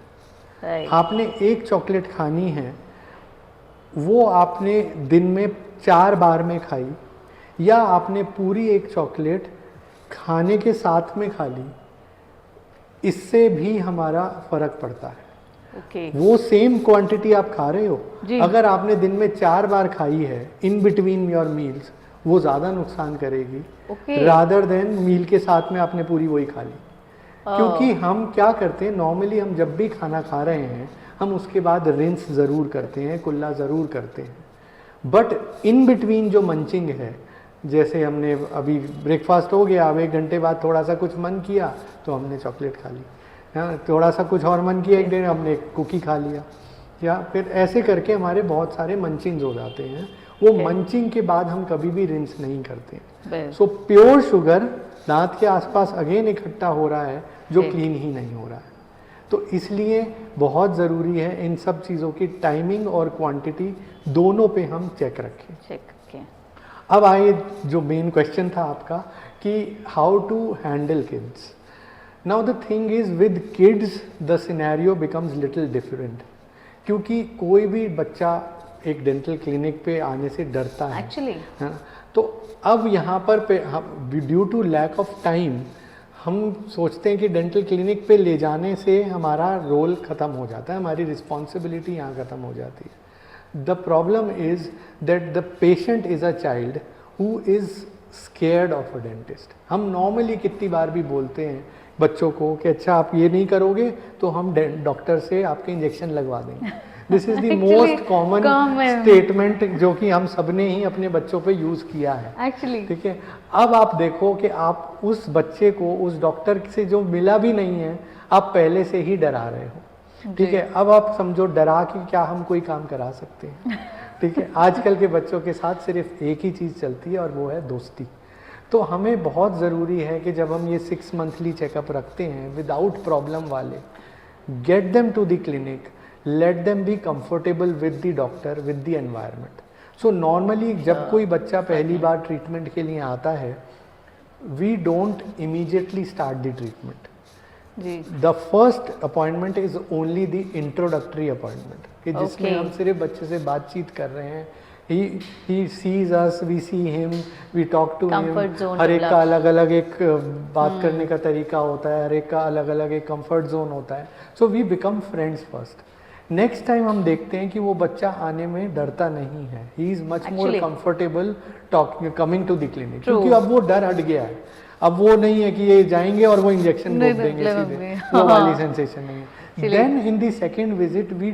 आपने एक चॉकलेट खानी है, वो आपने दिन में 4 बार में खाई, या आपने पूरी एक चॉकलेट खाने के साथ में खा ली, इससे भी हमारा फर्क पड़ता है. वो सेम क्वांटिटी आप खा रहे हो, अगर आपने दिन में 4 बार खाई है इन बिटवीन योर मील्स, वो ज़्यादा नुकसान करेगी रादर देन मील के साथ में आपने पूरी वही खा ली. क्योंकि हम क्या करते हैं, नॉर्मली हम जब भी खाना खा रहे हैं हम उसके बाद रिंस ज़रूर करते हैं, कुल्ला ज़रूर करते हैं. बट इन बिटवीन जो मंचिंग है, जैसे हमने अभी ब्रेकफास्ट हो गया, अब 1 घंटे बाद थोड़ा सा कुछ मन किया तो हमने चॉकलेट खा ली, हाँ, थोड़ा सा कुछ और मन किया, 1 दिन हमने कुकी खा लिया, या फिर ऐसे करके हमारे बहुत सारे मंचिंग्स हो जाते हैं. वो मंचिंग के बाद हम कभी भी रिंस नहीं करते. सो प्योर शुगर दांत के आसपास अगेन इकट्ठा हो रहा है जो क्लीन ही नहीं हो रहा है. तो इसलिए बहुत ज़रूरी है इन सब चीज़ों की टाइमिंग और क्वांटिटी दोनों पे हम चेक रखें. अब आइए जो मेन क्वेश्चन था आपका कि how to handle kids. Now the thing is with kids the scenario becomes little different, क्योंकि कोई भी बच्चा एक डेंटल क्लिनिक पे आने से डरता है एक्चुअली, है ना. तो अब यहाँ पर due to lack of time हम सोचते हैं कि डेंटल क्लिनिक पे ले जाने से हमारा रोल ख़त्म हो जाता है, हमारी रिस्पॉन्सिबिलिटी यहाँ ख़त्म हो जाती है. The problem is that the patient is a child who is scared of a dentist. हम नॉर्मली कितनी बार भी बोलते हैं बच्चों को कि अच्छा आप ये नहीं करोगे तो हम डॉक्टर से आपके इंजेक्शन लगवा देंगे। This is the most common statement जो कि हम सब ने ही अपने बच्चों पे यूज किया है एक्चुअली। ठीक है, अब आप देखो कि आप उस बच्चे को उस डॉक्टर से जो मिला भी नहीं है आप पहले से ही डरा रहे हो। ठीक है, अब आप समझो डरा कि क्या हम कोई काम करा सकते हैं। ठीक है, आजकल के बच्चों के साथ सिर्फ एक ही चीज़ चलती है और वो है दोस्ती। तो हमें बहुत ज़रूरी है कि जब हम ये 6 मंथली चेकअप रखते हैं विदाउट प्रॉब्लम वाले, get them to the clinic, let them be comfortable with the doctor, with the environment. So normally जब कोई बच्चा पहली बार ट्रीटमेंट के लिए आता है, we don't immediately start the treatment. The first appointment is only the introductory appointment, कि जिसमें हम सिर्फ बच्चे से बातचीत कर रहे हैं। he sees us, we see him, we talk to him। हर एक का अलग अलग एक बात करने का तरीका होता है, हर एक का अलग अलग एक कंफर्ट जोन होता है। So we become friends first. Next time हम देखते हैं कि वो बच्चा आने में डरता नहीं है, he is much more comfortable talking coming to the clinic, क्योंकि अब वो डर हट गया है। अब वो नहीं है कि ये जाएंगे और वो इंजेक्शन रोक देंगे सीधे, वो वाली सेंसेशन नहीं है। Then in the second visit we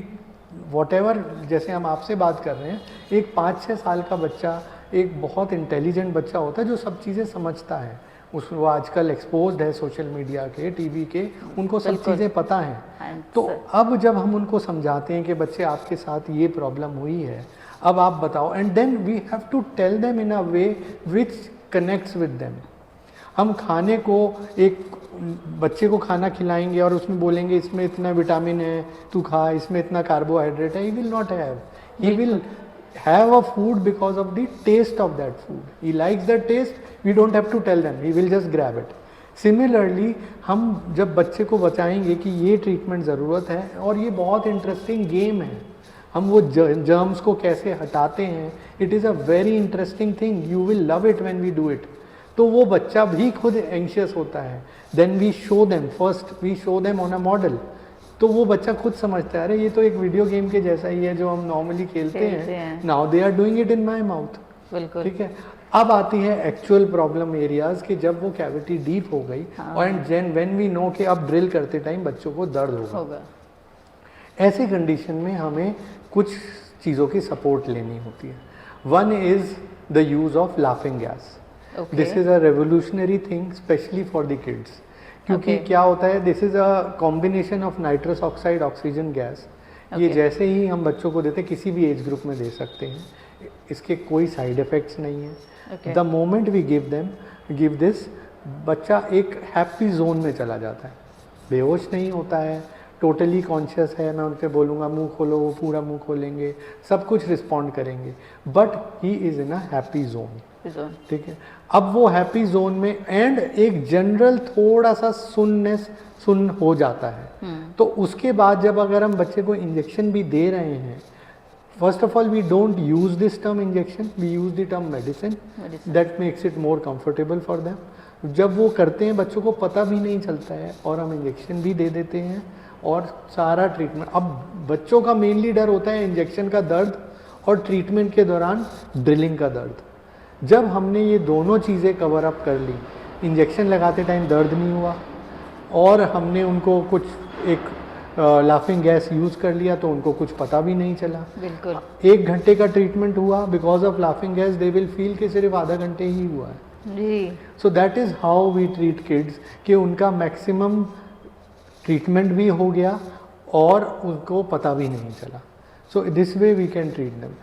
whatever, जैसे हम आपसे बात कर रहे हैं, एक 5-6 साल का बच्चा एक बहुत इंटेलिजेंट बच्चा होता है जो सब चीज़ें समझता है। वो आजकल एक्सपोज्ड है सोशल मीडिया के, टीवी के, उनको सब चीज़ें पता हैं। तो अब जब हम उनको समझाते हैं कि बच्चे आपके साथ ये प्रॉब्लम हुई है, अब आप बताओ, and then we have to tell them in a way which connects with them. हम खाने को, एक बच्चे को खाना खिलाएंगे और उसमें बोलेंगे इसमें इतना विटामिन है तू खा, इसमें इतना कार्बोहाइड्रेट है, he will not have, he will have a food because of the taste of that food. He likes that taste, we don't have to tell them, he will just grab it. Similarly, हम जब बच्चे को बताएंगे कि ये treatment ज़रूरत है, और ये बहुत इंटरेस्टिंग गेम है, हम वो जर्म्स को कैसे हटाते हैं, it is a very interesting thing, you will love it when we do it. तो वो बच्चा भी खुद एंशियस होता है। Then we show them, first we show them on a model, तो वो बच्चा खुद समझता है अरे ये तो एक वीडियो गेम के जैसा ही है जो हम नॉर्मली खेलते हैं, now they are doing it in my mouth. बिल्कुल ठीक है। अब आती है एक्चुअल प्रॉब्लम एरियाज कि जब वो कैविटी डीप हो गई, and then when we know कि अब ड्रिल करते टाइम बच्चों को दर्द होगा, ऐसे कंडीशन में हमें कुछ चीज़ों की सपोर्ट लेनी होती है। One is the use of laughing gas. This is a revolutionary thing specially for the kids, क्योंकि क्या होता है, this is a combination of nitrous oxide oxygen gas. ये जैसे ही हम बच्चों को देते हैं, किसी भी एज ग्रुप में दे सकते हैं, इसके कोई साइड इफेक्ट्स नहीं है। The moment we give this, बच्चा एक हैप्पी जोन में चला जाता है, बेहोश नहीं होता है, टोटली कॉन्शियस है। मैं उनसे बोलूँगा मुंह खोलो, वो पूरा मुंह खोलेंगे, सब कुछ रिस्पॉन्ड करेंगे, but he is in a happy zone. ठीक है, अब वो हैप्पी जोन में एंड एक जनरल थोड़ा सा सुन्न हो जाता है। तो उसके बाद जब अगर हम बच्चे को इंजेक्शन भी दे रहे हैं, first of all we don't use this term injection, we use the term medicine, that makes it more comfortable for them. जब वो करते हैं बच्चों को पता भी नहीं चलता है और हम इंजेक्शन भी दे देते हैं और सारा ट्रीटमेंट। अब बच्चों का मेनली डर होता है इंजेक्शन का दर्द और ट्रीटमेंट के दौरान ड्रिलिंग का दर्द। जब हमने ये दोनों चीज़ें कवर अप कर ली, इंजेक्शन लगाते टाइम दर्द नहीं हुआ और हमने उनको कुछ एक लाफिंग गैस यूज़ कर लिया तो उनको कुछ पता भी नहीं चला। बिल्कुल 1 घंटे का ट्रीटमेंट हुआ, because of laughing gas they will feel कि सिर्फ आधा घंटे ही हुआ है। So that is how we treat kids, कि उनका मैक्सिमम ट्रीटमेंट भी हो गया और उनको पता भी नहीं चला। So this way we can treat them.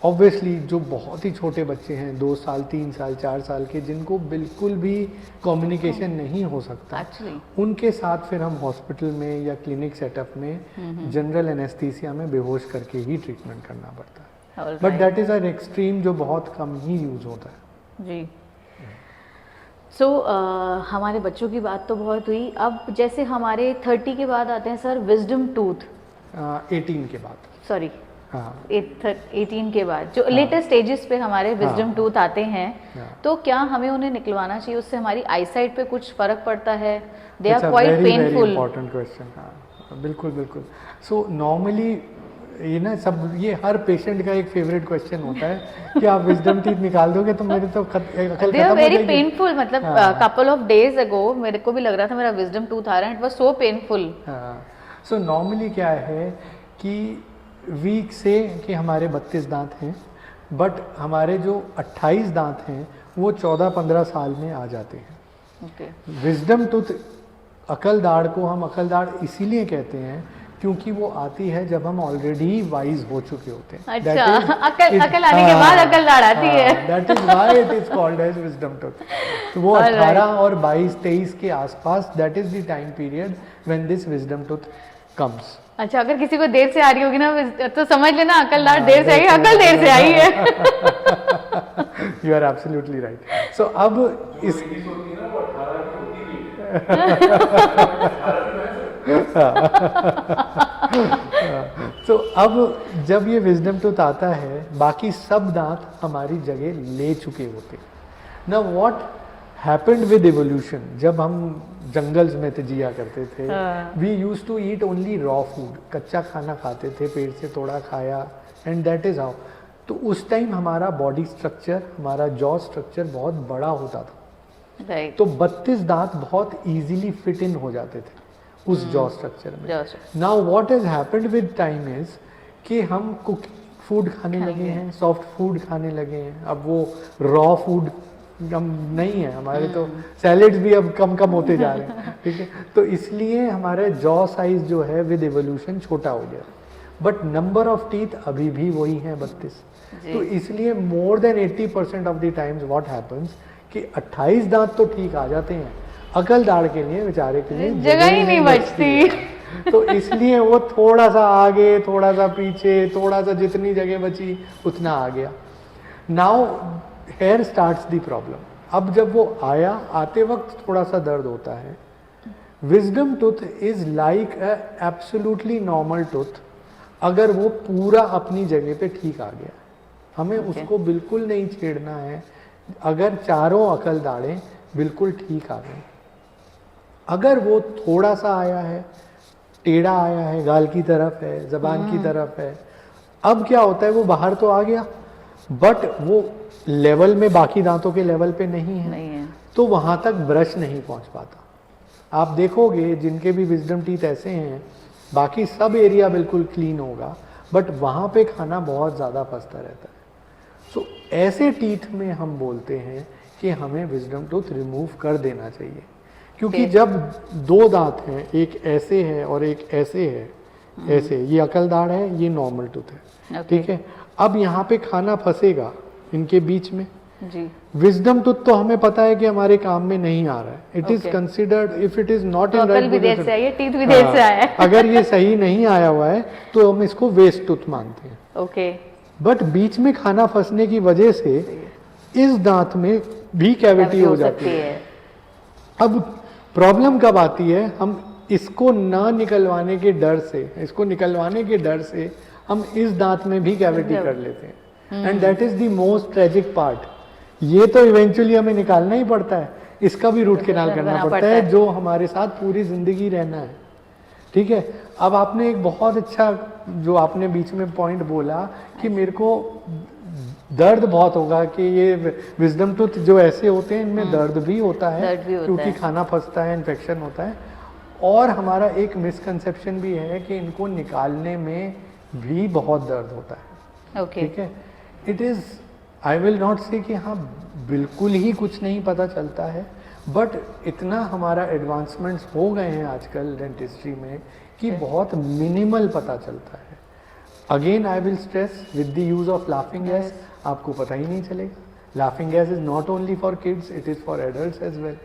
Obviously जो बहुत ही छोटे बच्चे हैं, 2 साल 3 साल 4 साल के, जिनको बिल्कुल भी कम्युनिकेशन नहीं हो सकता, उनके साथ फिर हम हॉस्पिटल में या क्लिनिक सेटअप में जनरल एनेस्थीसिया में बेहोश करके ही ट्रीटमेंट करना पड़ता है। But that is an extreme जो बहुत कम ही यूज होता है। जी। सो हमारे बच्चों की बात तो बहुत हुई, अब जैसे हमारे 30 के बाद आते हैं सर विजडम टूथ। 18 के बाद, सॉरी 18 के बाद जो लेटेस्ट स्टेजेस पे हमारे विजडम टूथ आते हैं, तो क्या हमें उन्हें निकलवाना चाहिए? उससे हमारी आई साइट पे कुछ फर्क पड़ता है? They are quite painful. Important question. बिल्कुल बिल्कुल। सो नॉर्मली ये ना सब, ये हर पेशेंट का एक फेवरेट क्वेश्चन होता है कि आप विजडम टीथ निकाल दोगे तो मेरे तो अकल खत्म हो वेरी जाएगी। पेनफुल, मतलब कपल ऑफ डेज अगो मेरे को भी लग रहा था मेरा विजडम टूथ आ रहा है, it was so painful. So normally क्या है कि वीक से कि हमारे 32 दांत हैं, बट हमारे जो 28 दांत हैं वो 14-15 साल में आ जाते हैं। ओके, विजडम टूथ अकल दाढ़ को हम अकल दाढ़ इसीलिए कहते हैं क्योंकि वो आती है जब हम ऑलरेडी वाइज हो चुके होते हैं। अच्छा, अकल आने के बाद अकल दाढ़ आती है। That is why it is called as wisdom tooth. तो वो 18 और 22-23 के आसपास, that is the time period when this wisdom tooth comes. अच्छा, अगर किसी को देर से आ रही होगी ना तो समझ लेना अकल दाढ़ देर से आई है, अकल देर से आई है। You are absolutely right. So अब इस तो अब जब ये विजडम टूथ आता है, बाकी सब दांत हमारी जगह ले चुके होते। Now what happened with evolution, जब हम जंगल्स में थे जिया करते थे, we used to eat only raw food, कच्चा खाना खाते थे, पेड़ से तोड़ा खाया, एंड दैट इज हाउ। तो उस टाइम हमारा बॉडी स्ट्रक्चर, हमारा जॉ स्ट्रक्चर बहुत बड़ा होता था। Right. तो 32 दांत बहुत इजीली फिट इन हो जाते थे उस जॉ स्ट्रक्चर में। Now what has happened with time is कि हम कुक फूड खाने लगे हैं, सॉफ्ट फूड खाने लगे हैं। अब वो रॉ फूड हम नहीं है, हमारे तो सैलेड्स भी अब कम कम होते जा रहे हैं, ठीक है। तो इसलिए हमारे जॉ साइज जो है विद एवोल्यूशन छोटा हो गया, बट नंबर ऑफ टीथ अभी भी वही है 32। तो इसलिए more than 80% of the times what happens कि 28 दांत तो ठीक आ जाते हैं, अकल दाढ़ के लिए बेचारे के लिए जगह ही नहीं बचती। तो इसलिए वो थोड़ा सा आगे, थोड़ा सा पीछे, थोड़ा सा जितनी जगह बची उतना आ गया। Now here starts the problem. अब जब वो आया, आते वक्त थोड़ा सा दर्द होता है। Wisdom tooth is like a absolutely normal tooth, अगर वो पूरा अपनी जगह पे ठीक आ गया। हमें उसको बिल्कुल नहीं छेड़ना है। अगर चारों अकल दाढ़ें बिल्कुल ठीक आ गई, अगर वो थोड़ा सा आया है, टेढ़ा आया है, गाल की तरफ है, जबान की तरफ है, अब क्या होता है, वो बाहर तो आ गया बट वो लेवल में बाकी दांतों के लेवल पे नहीं है, तो वहां तक ब्रश नहीं पहुंच पाता। आप देखोगे जिनके भी विजडम टीथ ऐसे हैं, बाकी सब एरिया बिल्कुल क्लीन होगा बट वहां पे खाना बहुत ज़्यादा फंसता रहता है। सो ऐसे टीथ में हम बोलते हैं कि हमें विजडम टूथ रिमूव कर देना चाहिए, क्योंकि जब दो दांत हैं, एक ऐसे है और एक ऐसे है, ऐसे ये अकल दाढ़ है, ये नॉर्मल टूथ है, ठीक है। अब यहाँ पे खाना फंसेगा इनके बीच में जी। विजडम टूथ तो हमें पता है कि हमारे काम में नहीं आ रहा है, it is considered, if it is not in right position, अगर ये सही नहीं आया हुआ है तो हम इसको वेस्ट टूथ मानते हैं। ओके, बट बीच में खाना फंसने की वजह से इस दांत में भी कैविटी हो जाती है। अब प्रॉब्लम कब आती है, हम इसको ना निकलवाने के डर से, इसको निकलवाने के डर से हम इस दांत में भी कैविटी कर लेते हैं, and that is the most tragic part. ये तो इवेंचुअली हमें निकालना ही पड़ता है, इसका भी रूट कैनाल करना पड़ता है, जो हमारे साथ पूरी जिंदगी रहना है, ठीक है। अब आपने एक बहुत अच्छा जो आपने बीच में पॉइंट बोला कि मेरे को दर्द बहुत होगा, कि ये विजडम टूथ जो ऐसे होते हैं इनमें दर्द भी होता है, क्योंकि खाना फंसता है, इन्फेक्शन होता है। और हमारा एक मिसकंसेप्शन भी है कि इनको निकालने में भी बहुत दर्द होता है, ठीक है। It is, I will not से कि हाँ बिल्कुल ही कुछ नहीं पता चलता है, बट इतना हमारा एडवांसमेंट्स हो गए हैं आजकल डेंटिस्ट्री में कि बहुत मिनिमल पता चलता है। Again I will stress with the use of laughing gas, आपको पता ही नहीं चलेगा। Laughing gas is not only for kids, it is for adults as well.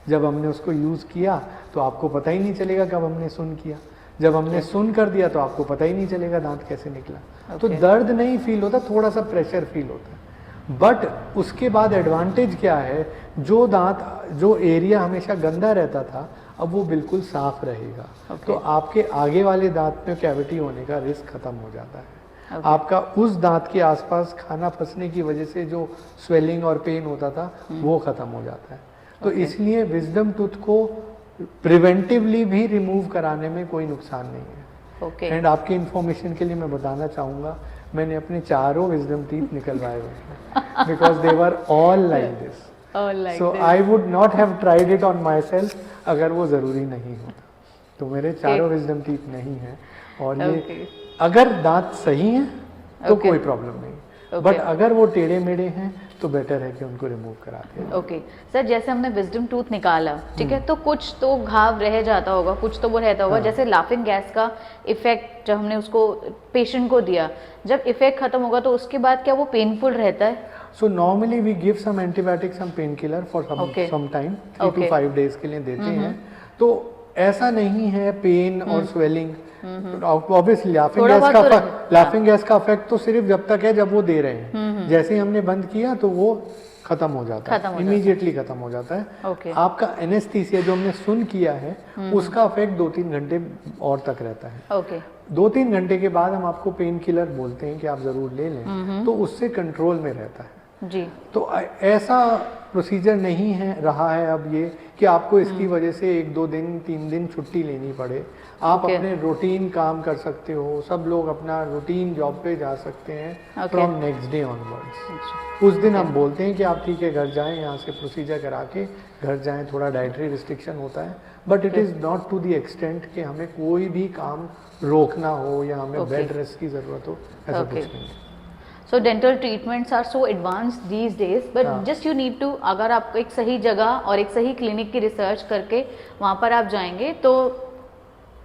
जब हमने उसको यूज़ किया तो आपको पता ही नहीं चलेगा कब हमने सुन किया, जब हमने सुन कर दिया तो आपको पता ही नहीं चलेगा दांत कैसे निकला। तो दर्द नहीं फील होता, थोड़ा सा प्रेशर फील होता है। बट उसके बाद एडवांटेज क्या है, जो दांत, जो एरिया हमेशा गंदा रहता था अब वो बिल्कुल साफ रहेगा, तो आपके आगे वाले दांत में कैविटी होने का रिस्क खत्म हो जाता है। आपका उस दांत के आसपास खाना फंसने की वजह से जो स्वेलिंग और पेन होता था वो खत्म हो जाता है। तो इसलिए विजडम टूथ को प्रिवेंटिवली भी रिमूव कराने में कोई नुकसान नहीं है। ओके एंड आपकी इंफॉर्मेशन के लिए मैं बताना चाहूँगा, मैंने अपने चारों विजडम टीथ निकलवाए हुए हैं because they were all like this. So I would not have tried it on my self अगर वो ज़रूरी नहीं होता. तो मेरे चारों विजडम टीथ नहीं हैं. और ये अगर दांत सही हैं तो कोई प्रॉब्लम नहीं, बट अगर वो टेढ़े मेढ़े हैं तो बेटर है कि उनको रिमूव करा दें. ओके सर, जैसे हमने विजडम टूथ निकाला, ठीक है, तो कुछ तो घाव रह जाता होगा, कुछ तो वो रहता होगा. जैसे लाफिंग गैस का इफेक्ट जब हमने उसको पेशेंट को दिया, जब इफेक्ट खत्म होगा तो उसके बाद क्या वो पेनफुल रहता है? So normally we give some antibiotic, some pain killer for some time, 3 to 5 days के लिए देते हैं. तो ऐसा नहीं है पेन और स्वेलिंग. ऑब्वियसली लाफिंग गैस का इफेक्ट तो सिर्फ जब तक है जब वो दे रहे हैं. जैसे ही हमने बंद किया तो वो खत्म हो जाता है, इमीडिएटली खत्म हो जाता है. आपका एनेस्थीसिया जो हमने सुन किया है उसका इफेक्ट 2-3 घंटे और तक रहता है. 2-3 घंटे के बाद हम आपको पेन किलर बोलते हैं कि आप जरूर ले लें, तो उससे कंट्रोल में रहता है जी. तो ऐसा प्रोसीजर नहीं है रहा है अब ये कि आपको इसकी वजह से 1-2 दिन 3 दिन छुट्टी लेनी पड़े. आप अपने रूटीन काम कर सकते हो, सब लोग अपना रूटीन जॉब पे जा सकते हैं फ्रॉम नेक्स्ट डे ऑनवर्ड्स. उस दिन हम बोलते हैं कि आप ठीक है घर जाएं, यहाँ से प्रोसीजर करा के घर जाएं. थोड़ा डाइटरी रिस्ट्रिक्शन होता है, but it is not to the extent कि हमें कोई भी काम रोकना हो या हमें बेड रेस्ट की ज़रूरत हो, ऐसा कुछ नहीं. So dental treatments are so advanced these days, but just you need to, अगर आप एक सही जगह और एक सही क्लिनिक की रिसर्च करके वहाँ पर आप जाएंगे तो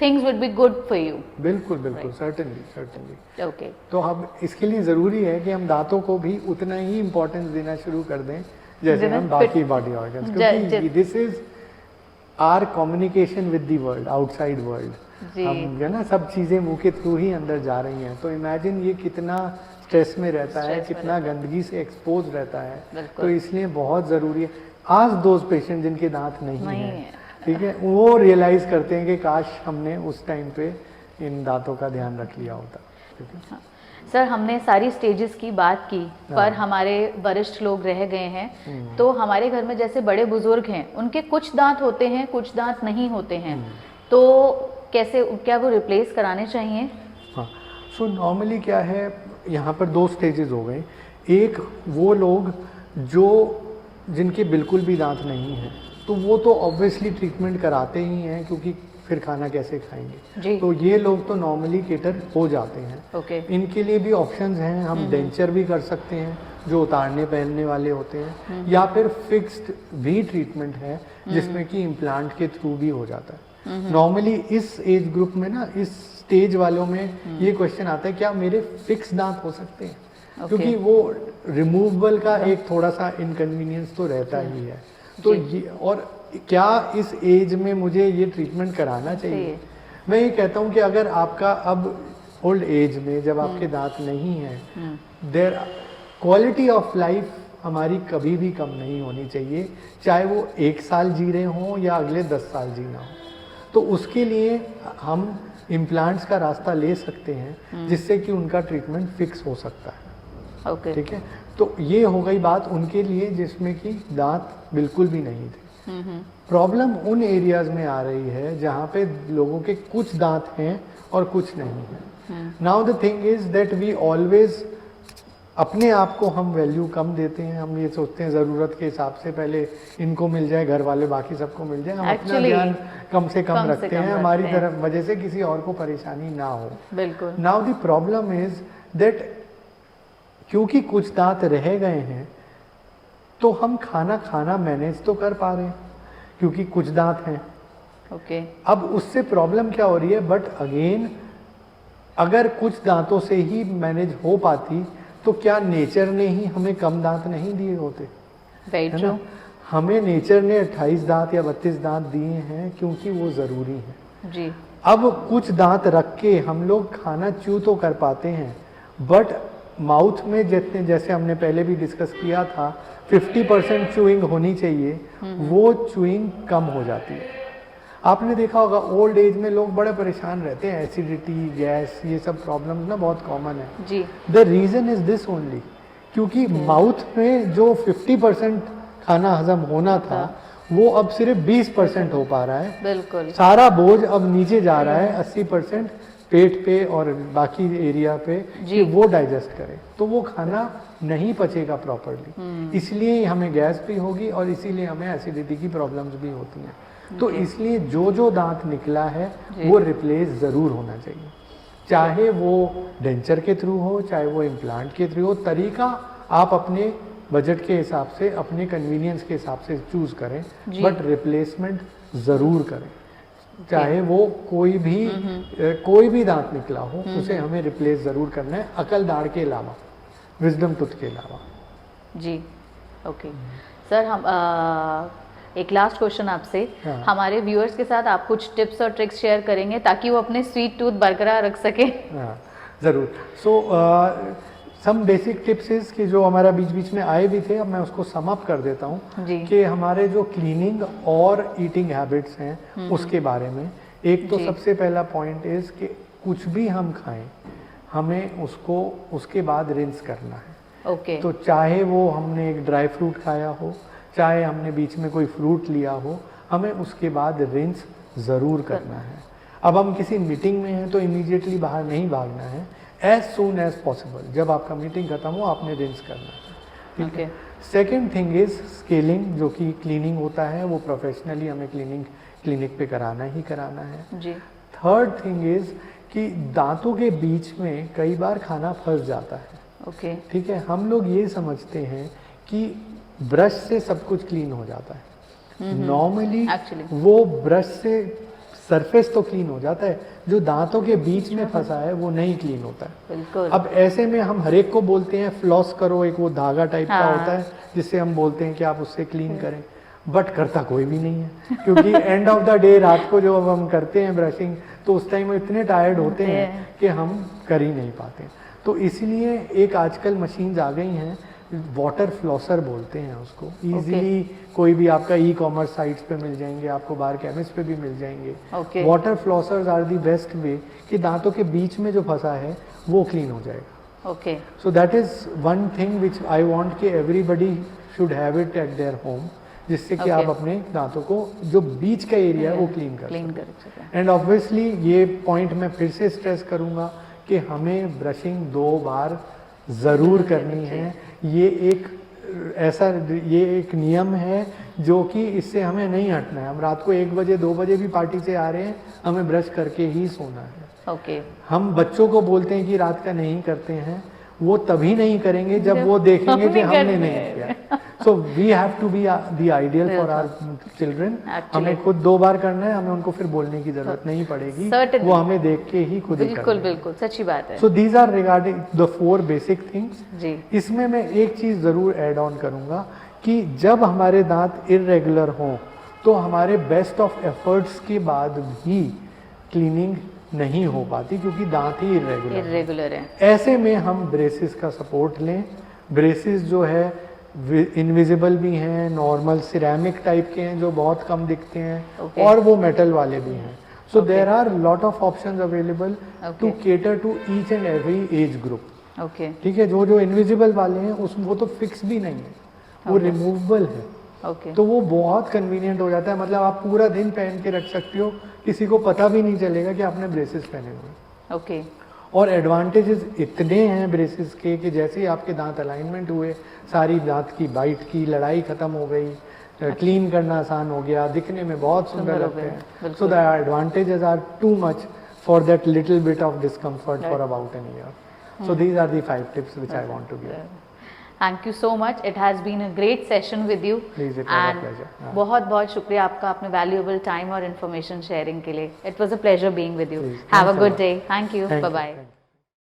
things would be good for you. बिल्कुल बिल्कुल, certainly. Okay. तो हम इसके लिए ज़रूरी है कि हम दांतों को भी उतना ही इम्पोर्टेंस देना शुरू कर दें जैसे हम बाकी बॉडी ऑर्गन्स, क्योंकि this is our communication with the world, outside world. हम जो ना सब चीज़ें मुंह के थ्रू ही अंदर जा रही हैं. तो इमेजिन ये कितना स्ट्रेस में रहता है, कितना गंदगी से एक्सपोज रहता है. तो इसलिए बहुत ज़रूरी है. आज दोस्त पेशेंट जिनके दांत नहीं है, ठीक है, वो रियलाइज़ करते हैं कि काश हमने उस टाइम पे इन दांतों का ध्यान रख लिया होता. सर, हमने सारी स्टेजेस की बात की, पर हमारे वरिष्ठ लोग रह गए हैं. तो हमारे घर में जैसे बड़े बुजुर्ग हैं, उनके कुछ दांत होते हैं, कुछ दांत नहीं होते हैं, तो कैसे, क्या वो रिप्लेस कराने चाहिए? हाँ, सो नॉर्मली क्या है, यहाँ पर 2 स्टेजेस हो गए. एक वो लोग जो जिनके बिल्कुल भी दांत नहीं हैं, तो वो तो ऑब्वियसली ट्रीटमेंट कराते ही हैं, क्योंकि फिर खाना कैसे खाएंगे. तो ये लोग तो नॉर्मली केटर हो जाते हैं. इनके लिए भी ऑप्शंस हैं. हम डेंचर भी कर सकते हैं जो उतारने पहनने वाले होते हैं, या फिर फिक्स्ड भी ट्रीटमेंट है जिसमें कि इम्प्लांट के थ्रू भी हो जाता है. नॉर्मली इस एज ग्रुप में ना, इस स्टेज वालों में ये क्वेश्चन आता है क्या मेरे फिक्स दांत हो सकते हैं, क्योंकि वो रिमूवेबल का एक थोड़ा सा इनकन्वीनियंस तो रहता ही है. तो ये, और क्या इस एज में मुझे ये ट्रीटमेंट कराना चाहिए? मैं ये कहता हूँ कि अगर आपका अब ओल्ड एज में जब आपके दांत नहीं है, देयर क्वालिटी ऑफ लाइफ हमारी कभी भी कम नहीं होनी चाहिए, चाहे वो 1 साल जी रहे हों या अगले 10 साल जीना हो. तो उसके लिए हम इम्प्लांट्स का रास्ता ले सकते हैं, जिससे कि उनका ट्रीटमेंट फिक्स हो सकता है. ठीक है, तो ये हो गई बात उनके लिए जिसमें कि दांत बिल्कुल भी नहीं थे. प्रॉब्लम उन एरियाज में आ रही है जहाँ पे लोगों के कुछ दांत हैं और कुछ नहीं है. Now the thing is that we always अपने आप को हम वैल्यू कम देते हैं. हम ये सोचते हैं ज़रूरत के हिसाब से पहले इनको मिल जाए, घर वाले बाकी सबको मिल जाए. हम अपना ध्यान कम से कम रखते हैं, हमारी तरफ वजह से किसी और को परेशानी ना हो. बिल्कुल. Now the problem is that क्योंकि कुछ दांत रह गए हैं तो हम खाना मैनेज तो कर पा रहे हैं क्योंकि कुछ दांत हैं. अब उससे प्रॉब्लम क्या हो रही है, बट अगेन अगर कुछ दांतों से ही मैनेज हो पाती तो क्या नेचर ने ही हमें कम दांत नहीं दिए होते? है ना? हमें नेचर ने 28 दांत या 32 दांत दिए हैं क्योंकि वो ज़रूरी है जी. अब कुछ दांत रख के हम लोग खाना च्यू तो कर पाते हैं, बट माउथ में जितने, जैसे हमने पहले भी डिस्कस किया था, 50% च्यूइंग होनी चाहिए, वो च्यूइंग कम हो जाती है. आपने देखा होगा ओल्ड एज में लोग बड़े परेशान रहते हैं, एसिडिटी, गैस, ये सब प्रॉब्लम्स ना बहुत कॉमन है जी. The reason is this only, क्योंकि माउथ में जो 50% खाना हजम होना था वो अब सिर्फ 20% हो पा रहा है. बिल्कुल. सारा बोझ अब नीचे जा रहा है 80%. पेट पे और बाकी एरिया पे कि वो डाइजेस्ट करे, तो वो खाना नहीं पचेगा प्रॉपरली, इसलिए हमें गैस भी होगी और इसीलिए हमें एसिडिटी की प्रॉब्लम्स भी होती हैं। तो इसलिए जो दांत निकला है वो रिप्लेस ज़रूर होना चाहिए, चाहे वो डेंचर के थ्रू हो, चाहे वो इम्प्लांट के थ्रू हो। तरीका आप अपने बजट के हिसाब से, अपने कन्वीनियंस के हिसाब से चूज करें, बट रिप्लेसमेंट ज़रूर करें। चाहे वो कोई भी दांत निकला हो, उसे हमें रिप्लेस ज़रूर करना है, अकल दाढ़ के अलावा, विजडम टूथ के अलावा। जी, ओके सर। हम एक लास्ट क्वेश्चन आपसे, हमारे व्यूअर्स के साथ आप कुछ टिप्स और ट्रिक्स शेयर करेंगे ताकि वो अपने स्वीट टूथ बरकरार रख सके? ज़रूर। सो सम बेसिक टिप्स इज कि जो हमारा बीच बीच में आए भी थे, अब मैं उसको सम अप कर देता हूँ कि हमारे जो क्लीनिंग और ईटिंग हैबिट्स हैं उसके बारे में। एक तो सबसे पहला पॉइंट इज कि कुछ भी हम खाएं, हमें उसको उसके बाद रिंस करना है। ओके। तो चाहे वो हमने एक ड्राई फ्रूट खाया हो, चाहे हमने बीच में कोई फ्रूट लिया हो, हमें उसके बाद रिंस ज़रूर करना है। अब हम किसी मीटिंग में हैं तो इमीडिएटली बाहर नहीं भागना है, एज सून एज पॉसिबल, जब आपका मीटिंग खत्म हो आपने रिंस करना है, ठीक है। सेकेंड थिंग इज स्केलिंग, जो कि क्लीनिंग होता है, वो प्रोफेशनली हमें क्लिनिक पे कराना ही कराना है जी। थर्ड थिंग इज कि दांतों के बीच में कई बार खाना फंस जाता है, ओके, ठीक है। हम लोग ये समझते हैं कि ब्रश से सब कुछ क्लीन हो जाता है, नॉर्मली वो ब्रश से सरफेस तो क्लीन हो जाता है, जो दांतों के बीच में फंसा है वो नहीं क्लीन होता है। बिल्कुल। अब ऐसे में हम हर एक को बोलते हैं फ्लॉस करो, एक वो धागा टाइप का होता है जिससे हम बोलते हैं कि आप उससे क्लीन करें, बट करता कोई भी नहीं है, क्योंकि एंड ऑफ द डे रात को जो हम करते हैं ब्रशिंग, तो उस टाइम इतने टायर्ड होते हैं कि हम कर ही नहीं पाते। तो इसलिए एक आजकल मशीन्स आ गई हैं, वाटर फ्लॉसर बोलते हैं उसको, इजीली कोई भी आपका ई कॉमर्स साइट्स पे मिल जाएंगे, आपको बाहर केमिस्ट पे भी मिल जाएंगे। Water flossers are the best way कि दांतों के बीच में जो फंसा है वो क्लीन हो जाएगा। Okay, so that is one thing which I want कि everybody should have it at their home, जिससे कि आप अपने दांतों को जो बीच का एरिया है वो क्लीन कर सकें। एंड ऑब्वियसली ये पॉइंट मैं फिर से स्ट्रेस करूंगा कि हमें ब्रशिंग 2 बार ज़रूर करनी है। ये एक नियम है जो कि इससे हमें नहीं हटना है। हम रात को 1 बजे 2 बजे भी पार्टी से आ रहे हैं, हमें ब्रश करके ही सोना है। ओके। हम बच्चों को बोलते हैं कि रात का नहीं करते हैं, वो तभी नहीं करेंगे जब वो देखेंगे कि हमने नहीं किया। So we have to be the ideal for our children. हमें खुद 2 बार करना है, हमें उनको फिर बोलने की जरूरत नहीं पड़ेगी, वो हमें देख के ही खुद ही करेंगे। बिल्कुल बिल्कुल सच्ची बात है। So these are regarding the 4 basic things जी। इसमें मैं एक चीज जरूर ऐड ऑन करूंगा कि जब हमारे दांत इरेगुलर हों तो हमारे बेस्ट ऑफ एफर्ट्स के बाद भी क्लीनिंग नहीं हो पाती, क्योंकि दांत ही इरेगुलर है। ऐसे में हम ब्रेसेस का सपोर्ट लें। ब्रेसेस जो है इनविजिबल भी हैं, नॉर्मल सिरेमिक टाइप के हैं जो बहुत कम दिखते हैं, और वो मेटल वाले भी हैं। So there are lot of options available to cater to each and every age group. Okay, ठीक है। जो इनविजिबल वाले हैं वो तो फिक्स भी नहीं है, वो रिमूवेबल है। Okay. तो वो बहुत कन्वीनियंट हो जाता है, मतलब आप पूरा दिन पहन के रख सकते हो, किसी को पता भी नहीं चलेगा कि आपने ब्रेसेस पहने हुए। ओके। और एडवांटेजेस इतने हैं ब्रेसेस के कि जैसे ही आपके दांत अलाइनमेंट हुए, सारी दांत की बाइट की लड़ाई खत्म हो गई, क्लीन करना आसान हो गया, दिखने में बहुत सुंदर लगते हैं। So the advantages are too much for that little bit of discomfort for about an year. So these are the 5 tips which I want to give. Thank you so much, it has been a great session with you and बहुत बहुत शुक्रिया आपका अपने valuable time और information sharing के लिए। It was a pleasure being with you. Have a good day. Thank you, bye bye.